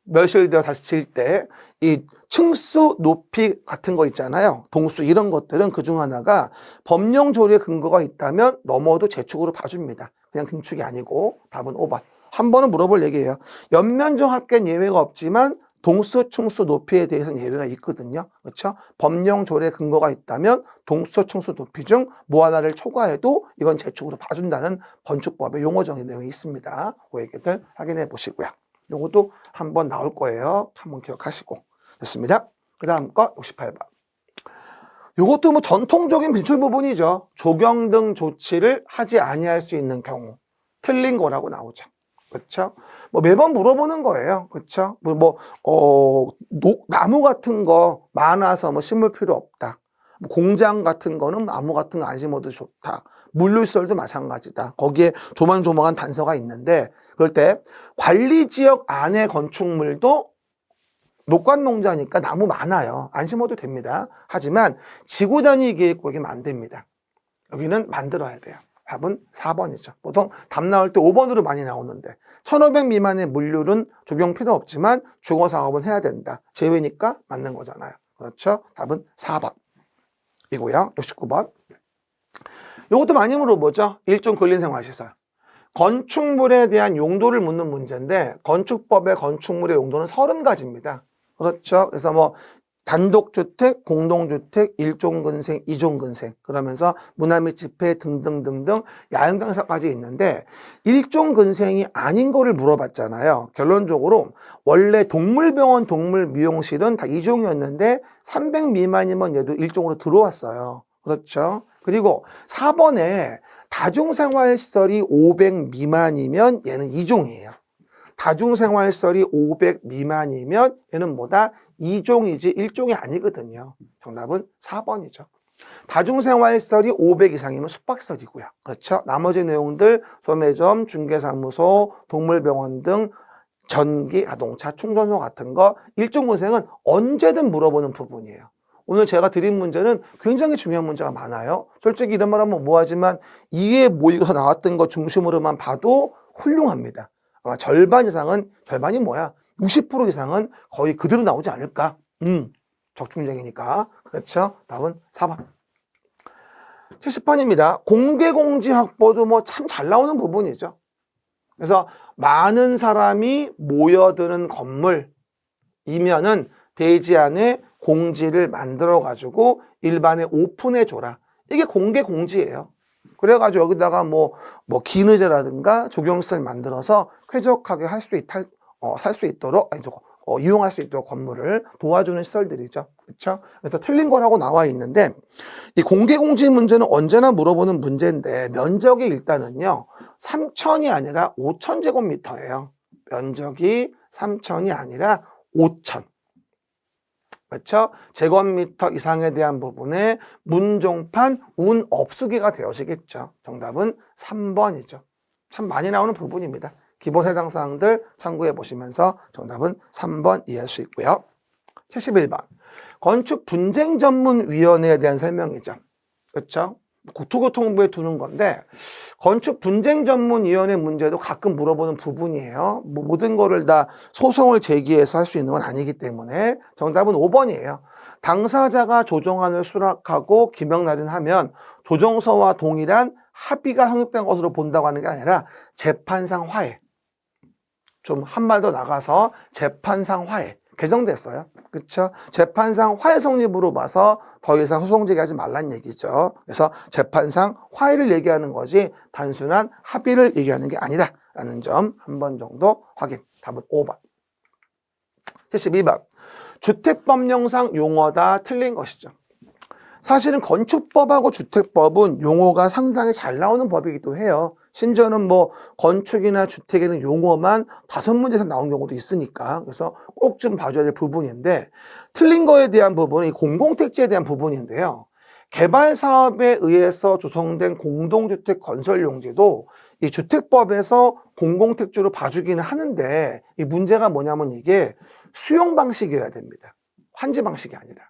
멸실되어 다시 칠 때 이 층수 높이 같은 거 있잖아요. 동수 이런 것들은 그중 하나가 법령 조례 근거가 있다면 넘어도 재축으로 봐줍니다. 그냥 등축이 아니고. 답은 5번. 한 번은 물어볼 얘기예요. 연면적 합계는 예외가 없지만 동수, 층수, 높이에 대해서는 예외가 있거든요. 그렇죠? 법령 조례 근거가 있다면 동수, 층수, 높이 중 뭐 하나를 초과해도 이건 재축으로 봐준다는 건축법의 용어적인 내용이 있습니다. 그 얘기들 확인해 보시고요. 요것도 한번 나올 거예요. 한번 기억하시고. 됐습니다. 그 다음 거 68번. 요것도 뭐 전통적인 빈출 부분이죠. 조경 등 조치를 하지 아니할 수 있는 경우. 틀린 거라고 나오죠. 그렇죠? 뭐 매번 물어보는 거예요. 그렇죠? 나무 같은 거 많아서 뭐 심을 필요 없다. 뭐 공장 같은 거는 나무 같은 거 안 심어도 좋다. 물류시설도 마찬가지다. 거기에 조만조만한 단서가 있는데, 그럴 때 관리지역 안의 건축물도 녹관농자니까 나무 많아요. 안 심어도 됩니다. 하지만 지구단위 계획구역이면 안 됩니다. 여기는 만들어야 돼요. 답은 4번이죠. 보통 답 나올 때 5번으로 많이 나오는데 1500 미만의 물률은 적용 필요 없지만 주거사업은 해야 된다. 제외니까 맞는 거잖아요. 그렇죠? 답은 4번 이고요. 69번. 이것도 많이 물어보죠. 일종 근린생활시설. 건축물에 대한 용도를 묻는 문제인데 건축법의 건축물의 용도는 30가지입니다. 그렇죠? 그래서 뭐 단독주택, 공동주택, 일종근생, 이종근생 그러면서 문화 및 집회 등등등등 야영강사까지 있는데 일종근생이 아닌 거를 물어봤잖아요. 결론적으로 원래 동물병원, 동물미용실은 다 이종이었는데 300 미만이면 얘도 일종으로 들어왔어요. 그렇죠? 그리고 4번에 다중생활시설이 500 미만이면 얘는 이종이에요. 다중생활시설이 500 미만이면 얘는 뭐다? 2종이지 1종이 아니거든요. 정답은 4번이죠. 다중생활시설이 500 이상이면 숙박시설이고요. 그렇죠? 나머지 내용들 소매점, 중개사무소, 동물병원 등 전기, 자동차, 충전소 같은 거 일종근생은 언제든 물어보는 부분이에요. 오늘 제가 드린 문제는 굉장히 중요한 문제가 많아요. 솔직히 이런 말 하면 뭐하지만 이해 모의고사 나왔던 것 중심으로만 봐도 훌륭합니다. 아마 절반 이상은, 절반이 뭐야? 60% 이상은 거의 그대로 나오지 않을까? 적중쟁이니까. 그렇죠? 답은 4번. 70번입니다. 공개공지 확보도 뭐 참 잘 나오는 부분이죠. 그래서 많은 사람이 모여드는 건물이면은 대지 안에 공지를 만들어가지고 일반에 오픈해줘라. 이게 공개공지예요. 그래가지고 여기다가 뭐 기느제라든가 조경시설 만들어서 쾌적하게 살 수 있도록, 이용할 수 있도록 건물을 도와주는 시설들이죠. 그렇죠? 그래서 틀린 거라고 나와 있는데 이 공개공지 문제는 언제나 물어보는 문제인데 면적이 일단은요 3,000이 아니라 5,000제곱미터예요. 면적이 3,000이 아니라 5,000. 그렇죠? 제곱미터 이상에 대한 부분에 문종판 운업수기가 되어지겠죠. 정답은 3번이죠. 참 많이 나오는 부분입니다. 기본 해당 사항들 참고해 보시면서 정답은 3번 이해할 수 있고요. 71번. 건축분쟁전문위원회에 대한 설명이죠. 그렇죠? 국토교통부에 두는 건데 건축분쟁전문위원회 문제도 가끔 물어보는 부분이에요. 모든 거를 다 소송을 제기해서 할 수 있는 건 아니기 때문에 정답은 5번이에요. 당사자가 조정안을 수락하고 기명 날인하면 조정서와 동일한 합의가 성립된 것으로 본다고 하는 게 아니라 재판상 화해. 좀 한 발 더 나가서 재판상 화해. 개정됐어요. 그렇죠? 재판상 화해 성립으로 봐서 더 이상 소송 제기하지 말란 얘기죠. 그래서 재판상 화해를 얘기하는 거지 단순한 합의를 얘기하는 게 아니다라는 점 한 번 정도 확인. 답은 5번. 72번. 주택법령상 용어다 틀린 것이죠. 사실은 건축법하고 주택법은 용어가 상당히 잘 나오는 법이기도 해요. 심지어는 뭐 건축이나 주택에는 용어만 5문제 이상 나온 경우도 있으니까 그래서 꼭 좀 봐줘야 될 부분인데 틀린 거에 대한 부분은 이 공공택지에 대한 부분인데요. 개발 사업에 의해서 조성된 공동주택 건설 용지도 이 주택법에서 공공택지로 봐주기는 하는데 이 문제가 뭐냐면 이게 수용 방식이어야 됩니다. 환지 방식이 아니라.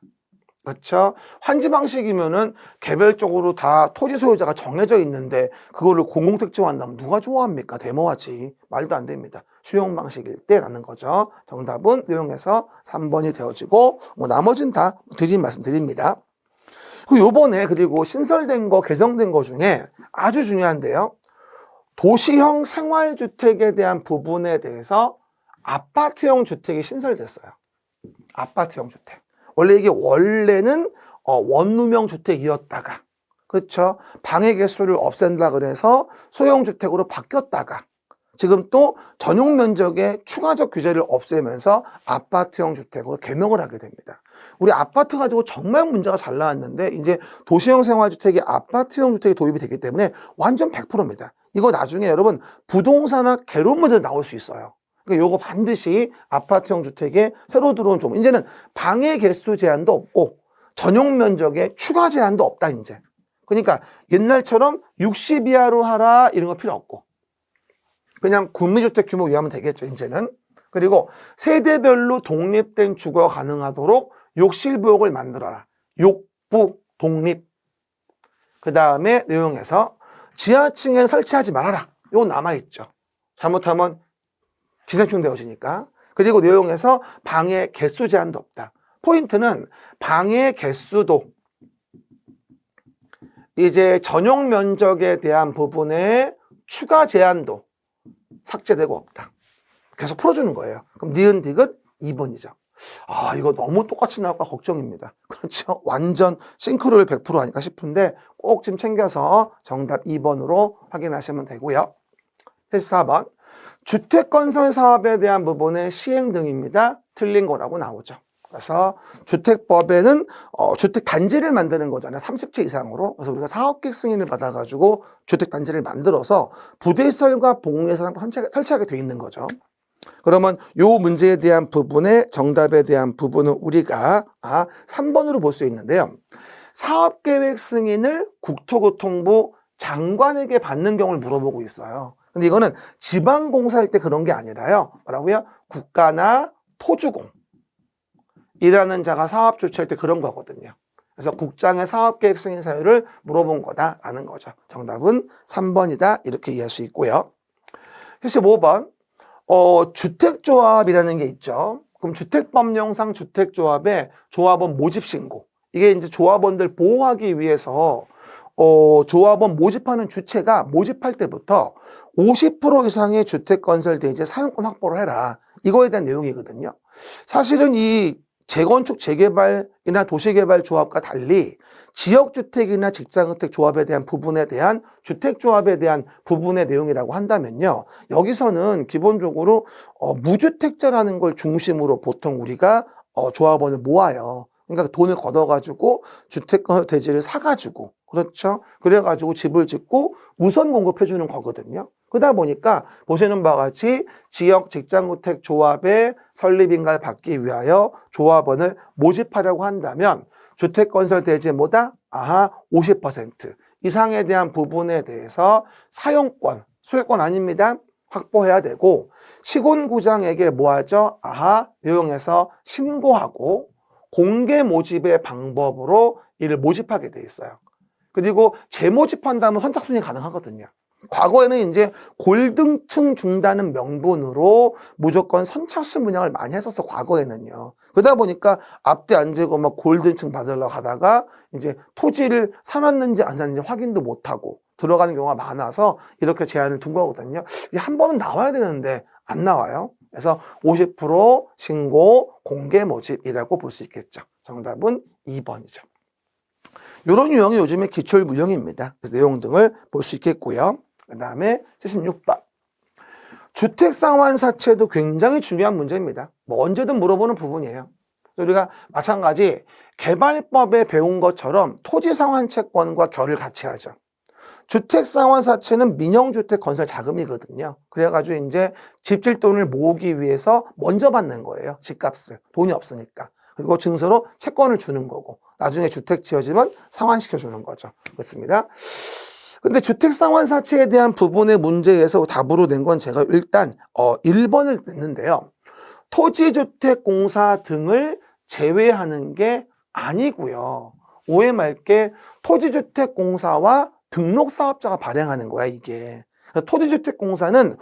그렇죠? 환지 방식이면은 개별적으로 다 토지 소유자가 정해져 있는데 그거를 공공택지화 한다면 누가 좋아합니까? 데모하지. 말도 안 됩니다. 수용 방식일 때라는 거죠. 정답은 내용에서 3번이 되어지고 뭐 나머지는 다 드린 말씀 드립니다. 그리고 요번에 그리고 신설된 거 개정된 거 중에 아주 중요한데요. 도시형 생활주택에 대한 부분에 대해서 아파트형 주택이 신설됐어요. 아파트형 주택. 원래 이게 원래는 원룸형 주택이었다가 그렇죠. 방의 개수를 없앤다 그래서 소형 주택으로 바뀌었다가 지금 또 전용 면적의 추가적 규제를 없애면서 아파트형 주택으로 개명을 하게 됩니다. 우리 아파트 가지고 정말 문제가 잘 나왔는데 이제 도시형 생활주택이 아파트형 주택이 도입이 되기 때문에 완전 100%입니다. 이거 나중에 여러분 부동산학 개론문제 나올 수 있어요. 그러니까 요거 반드시 아파트형 주택에 새로 들어온 종 이제는 방의 개수 제한도 없고 전용 면적에 추가 제한도 없다 이제. 그러니까 옛날처럼 60 이하로 하라 이런 거 필요 없고 그냥 구미주택 규모 위하면 되겠죠 이제는. 그리고 세대별로 독립된 주거가 가능하도록 욕실부역을 만들어라. 욕부 독립. 그 다음에 내용에서 지하층에 설치하지 말아라. 이거 남아있죠. 잘못하면 기생충 되어지니까. 그리고 내용에서 방의 개수 제한도 없다. 포인트는 방의 개수도 이제 전용 면적에 대한 부분에 추가 제한도 삭제되고 없다. 계속 풀어주는 거예요. 그럼 니은 디귿 2번이죠. 아, 이거 너무 똑같이 나올까 걱정입니다. 그렇죠? 완전 싱크로율 100% 아닐까 싶은데 꼭 좀 챙겨서 정답 2번으로 확인하시면 되고요. 74번. 주택건설 사업에 대한 부분의 시행 등입니다. 틀린 거라고 나오죠. 그래서 주택법에는 주택단지를 만드는 거잖아요. 30채 이상으로. 그래서 우리가 사업계획 승인을 받아가지고 주택단지를 만들어서 부대시설과 복리시설 설치하게 돼 있는 거죠. 그러면 요 문제에 대한 부분의 정답에 대한 부분은 우리가 3번으로 볼 수 있는데요. 사업계획 승인을 국토교통부 장관에게 받는 경우를 물어보고 있어요. 근데 이거는 지방공사할 때 그런 게 아니라요. 뭐라고요? 국가나 토주공. 이라는 자가 사업 주최할 때 그런 거거든요. 그래서 국장의 사업계획 승인 사유를 물어본 거다라는 거죠. 정답은 3번이다. 이렇게 이해할 수 있고요. 75번. 주택조합이라는 게 있죠. 그럼 주택법령상 주택조합의 조합원 모집신고. 이게 이제 조합원들 보호하기 위해서 조합원 모집하는 주체가 모집할 때부터 50% 이상의 주택건설 대지의 사용권 확보를 해라. 이거에 대한 내용이거든요. 사실은 이 재건축, 재개발이나 도시개발 조합과 달리 지역주택이나 직장주택 조합에 대한 부분에 대한 주택조합에 대한 부분의 내용이라고 한다면요. 여기서는 기본적으로 무주택자라는 걸 중심으로 보통 우리가 조합원을 모아요. 그러니까 돈을 걷어가지고 주택건설 대지를 사가지고 그렇죠. 그래가지고 집을 짓고 우선 공급해 주는 거거든요. 그러다 보니까 보시는 바와 같이 지역 직장주택 조합의 설립인가를 받기 위하여 조합원을 모집하려고 한다면 주택건설 대지보다 50% 이상에 대한 부분에 대해서 사용권, 소유권 아닙니다. 확보해야 되고 시군구장에게 뭐하죠? 내용에서 신고하고 공개 모집의 방법으로 이를 모집하게 돼 있어요. 그리고 재모집한다면 선착순이 가능하거든요. 과거에는 이제 골등층 준다는 명분으로 무조건 선착순 분양을 많이 했었어, 과거에는요. 그러다 보니까 앞뒤 앉고 막 골등층 받으러 가다가 이제 토지를 사놨는지 안 샀는지 확인도 못하고 들어가는 경우가 많아서 이렇게 제한을 둔 거거든요. 이게 한 번은 나와야 되는데 안 나와요. 그래서 50% 신고 공개 모집이라고 볼 수 있겠죠. 정답은 2번이죠. 이런 유형이 요즘에 기출 유형입니다. 그래서 내용 등을 볼 수 있겠고요. 그 다음에 76번. 주택상환사채도 굉장히 중요한 문제입니다. 뭐 언제든 물어보는 부분이에요. 우리가 마찬가지 개발법에 배운 것처럼 토지상환채권과 결을 같이 하죠. 주택상환사채는 민영주택 건설 자금이거든요. 그래가지고 이제 집질돈을 모으기 위해서 먼저 받는 거예요. 집값을. 돈이 없으니까. 그리고 증서로 채권을 주는 거고 나중에 주택 지어지면 상환시켜 주는 거죠. 그렇습니다. 근데 주택상환사채에 대한 부분의 문제에서 답으로 낸 건 제가 일단 1번을 냈는데요. 토지주택공사 등을 제외하는 게 아니고요. 오해 말게 토지주택공사와 등록사업자가 발행하는 거야, 이게. 토지주택공사는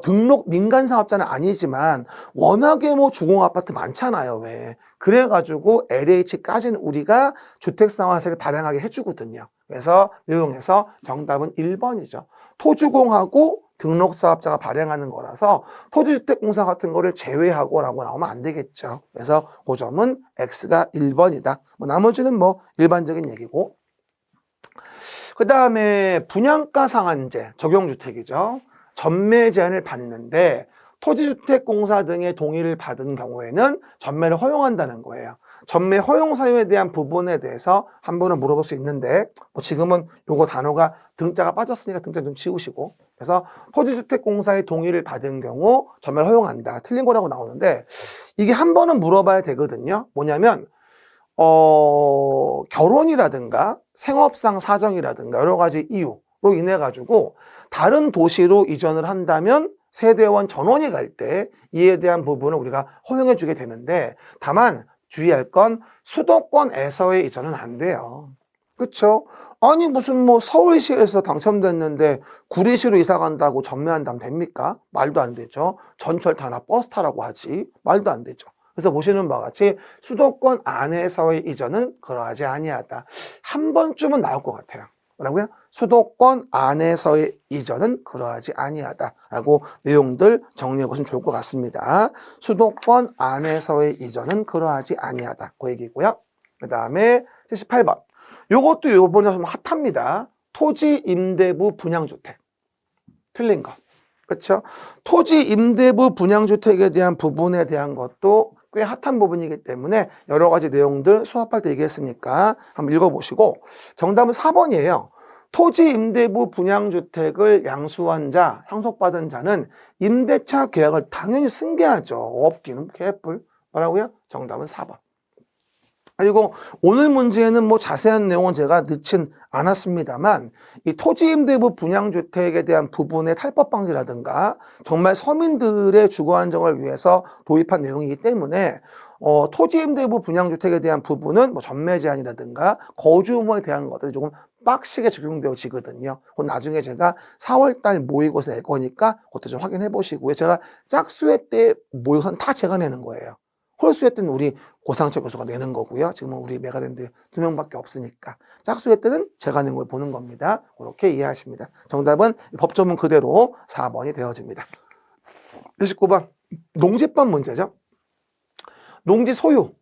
등록 민간사업자는 아니지만 워낙에 뭐 주공아파트 많잖아요, 왜. 그래가지고 LH까지는 우리가 주택상환세를 발행하게 해주거든요. 그래서 내용에서 정답은 1번이죠. 토주공하고 등록사업자가 발행하는 거라서 토지주택공사 같은 거를 제외하고 라고 나오면 안 되겠죠. 그래서 그 점은 X가 1번이다. 뭐 나머지는 뭐 일반적인 얘기고. 그 다음에 분양가 상한제 적용주택이죠. 전매 제한을 받는데 토지주택공사 등의 동의를 받은 경우에는 전매를 허용한다는 거예요. 전매 허용 사유에 대한 부분에 대해서 한 번은 물어볼 수 있는데 뭐 지금은 요거 단어가 등자가 빠졌으니까 등자 좀 지우시고 그래서 토지주택공사의 동의를 받은 경우 전매를 허용한다. 틀린 거라고 나오는데 이게 한 번은 물어봐야 되거든요. 뭐냐면 결혼이라든가 생업상 사정이라든가 여러 가지 이유로 인해 가지고 다른 도시로 이전을 한다면 세대원 전원이 갈 때 이에 대한 부분을 우리가 허용해 주게 되는데 다만 주의할 건 수도권에서의 이전은 안 돼요. 그렇죠? 아니 무슨 뭐 서울시에서 당첨됐는데 구리시로 이사 간다고 전매한다면 됩니까? 말도 안 되죠. 전철 타나 버스 타라고 하지. 말도 안 되죠. 그래서 보시는 바와 같이 수도권 안에서의 이전은 그러하지 아니하다. 한 번쯤은 나올 것 같아요. 뭐라고요? 수도권 안에서의 이전은 그러하지 아니하다라고 내용들 정리해 보시면 좋을 것 같습니다. 수도권 안에서의 이전은 그러하지 아니하다. 그 얘기고요. 그 다음에 78번. 요것도 요번에 좀 핫합니다. 토지 임대부 분양주택. 틀린 거. 그렇죠? 토지 임대부 분양주택에 대한 부분에 대한 것도 꽤 핫한 부분이기 때문에 여러 가지 내용들 수업할 때 얘기했으니까 한번 읽어보시고 정답은 4번이에요. 토지 임대부 분양주택을 양수한 자, 상속받은 자는 임대차 계약을 당연히 승계하죠. 없기는 개뿔. 뭐라고요? 정답은 4번. 그리고 오늘 문제에는 뭐 자세한 내용은 제가 넣진 않았습니다만 이 토지임대부 분양주택에 대한 부분의 탈법 방지라든가 정말 서민들의 주거 안정을 위해서 도입한 내용이기 때문에 토지임대부 분양주택에 대한 부분은 뭐 전매 제한이라든가 거주 의무에 대한 것들이 조금 빡시게 적용되어지거든요. 그건 나중에 제가 4월달 모의고사 낼 거니까 그것도 좀 확인해 보시고요. 제가 짝수회 때 모의고사는 다 제가 내는 거예요. 홀수회 때는 우리 고상철 교수가 내는 거고요. 지금은 우리 메가랜드 2명밖에 없으니까. 짝수회 때는 제가 낸 걸 보는 겁니다. 그렇게 이해하십니다. 정답은 법조문 그대로 4번이 되어집니다. 29번. 농지법 문제죠. 농지 소유,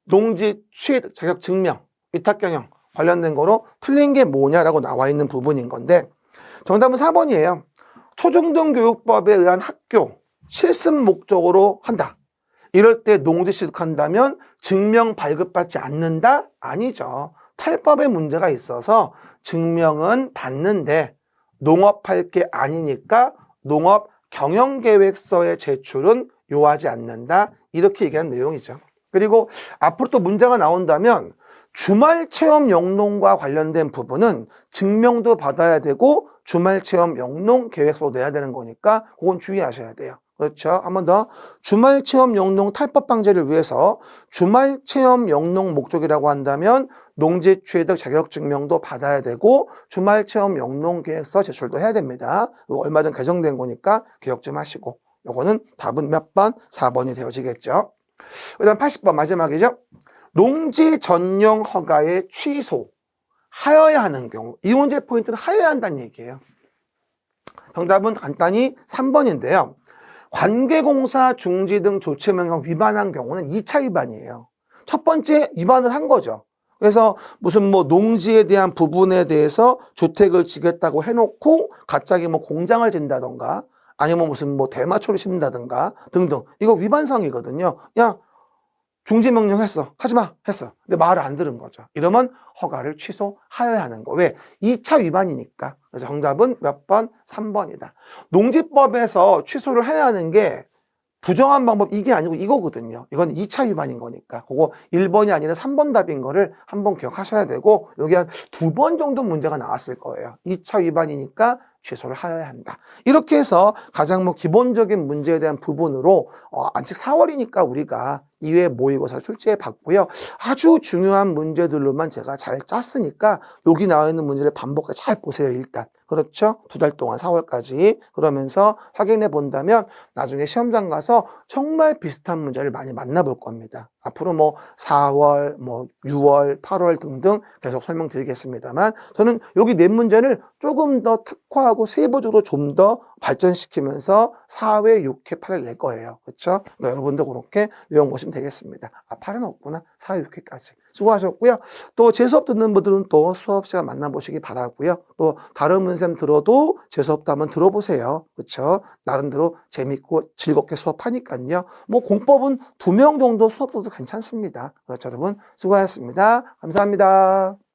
농지 취득, 자격 증명, 위탁 경영 관련된 거로 틀린 게 뭐냐라고 나와 있는 부분인 건데 정답은 4번이에요. 초중등교육법에 의한 학교 실습 목적으로 한다. 이럴 때 농지 취득한다면 증명 발급받지 않는다? 아니죠. 탈법에 문제가 있어서 증명은 받는데 농업할 게 아니니까 농업 경영계획서의 제출은 요하지 않는다. 이렇게 얘기한 내용이죠. 그리고 앞으로 또 문제가 나온다면 주말 체험 영농과 관련된 부분은 증명도 받아야 되고 주말 체험 영농 계획서 내야 되는 거니까 그건 주의하셔야 돼요. 그렇죠. 한 번 더. 주말 체험 영농 탈법 방지를 위해서 주말 체험 영농 목적이라고 한다면 농지 취득 자격 증명도 받아야 되고 주말 체험 영농 계획서 제출도 해야 됩니다. 이거 얼마 전 개정된 거니까 기억 좀 하시고. 요거는 답은 몇 번? 4번이 되어지겠죠. 그다음 80번 마지막이죠. 농지 전용 허가의 취소, 하여야 하는 경우. 이 문제 포인트는 하여야 한다는 얘기예요. 정답은 간단히 3번인데요. 관계공사 중지 등 조치 명령 위반한 경우는 2차 위반이에요. 첫 번째 위반을 한 거죠. 그래서 무슨 뭐 농지에 대한 부분에 대해서 주택을 지겠다고 해놓고 갑자기 뭐 공장을 짓는다던가 아니면 무슨 뭐 대마초를 심는다든가 등등. 이거 위반상이거든요. 야, 중지명령 했어. 하지마. 했어. 근데 말을 안 들은 거죠. 이러면 허가를 취소하여야 하는 거. 왜? 2차 위반이니까. 그래서 정답은 몇 번? 3번이다. 농지법에서 취소를 해야 하는 게 부정한 방법 이게 아니고 이거거든요. 이건 2차 위반인 거니까. 그거 1번이 아니라 3번 답인 거를 한번 기억하셔야 되고 여기 한 2번 정도 문제가 나왔을 거예요. 2차 위반이니까 취소를 하여야 한다. 이렇게 해서 가장 뭐 기본적인 문제에 대한 부분으로 아직 4월이니까 우리가 2회 모의고사 출제해 봤고요. 아주 중요한 문제들로만 제가 잘 짰으니까 여기 나와 있는 문제를 반복해 잘 보세요. 일단. 그렇죠? 2달 동안 4월까지. 그러면서 확인해 본다면 나중에 시험장 가서 정말 비슷한 문제를 많이 만나볼 겁니다. 앞으로 뭐 4월, 뭐 6월, 8월 등등 계속 설명드리겠습니다만 저는 여기 낸 문제를 조금 더 특화하고 세부적으로 좀 더 발전시키면서 4회, 6회, 8회 낼 거예요. 그렇죠? 그러니까 여러분도 그렇게 내용 보시면 되겠습니다. 8회는 없구나. 4회, 6회까지. 수고하셨고요. 또 재수업 듣는 분들은 또 수업 시간 만나보시기 바라고요. 또 다른 문쌤 들어도 재수업도 한번 들어보세요. 그렇죠? 나름대로 재밌고 즐겁게 수업하니까요. 뭐 공법은 2명 정도 수업 들어도 괜찮습니다. 그렇죠, 여러분? 수고하셨습니다. 감사합니다.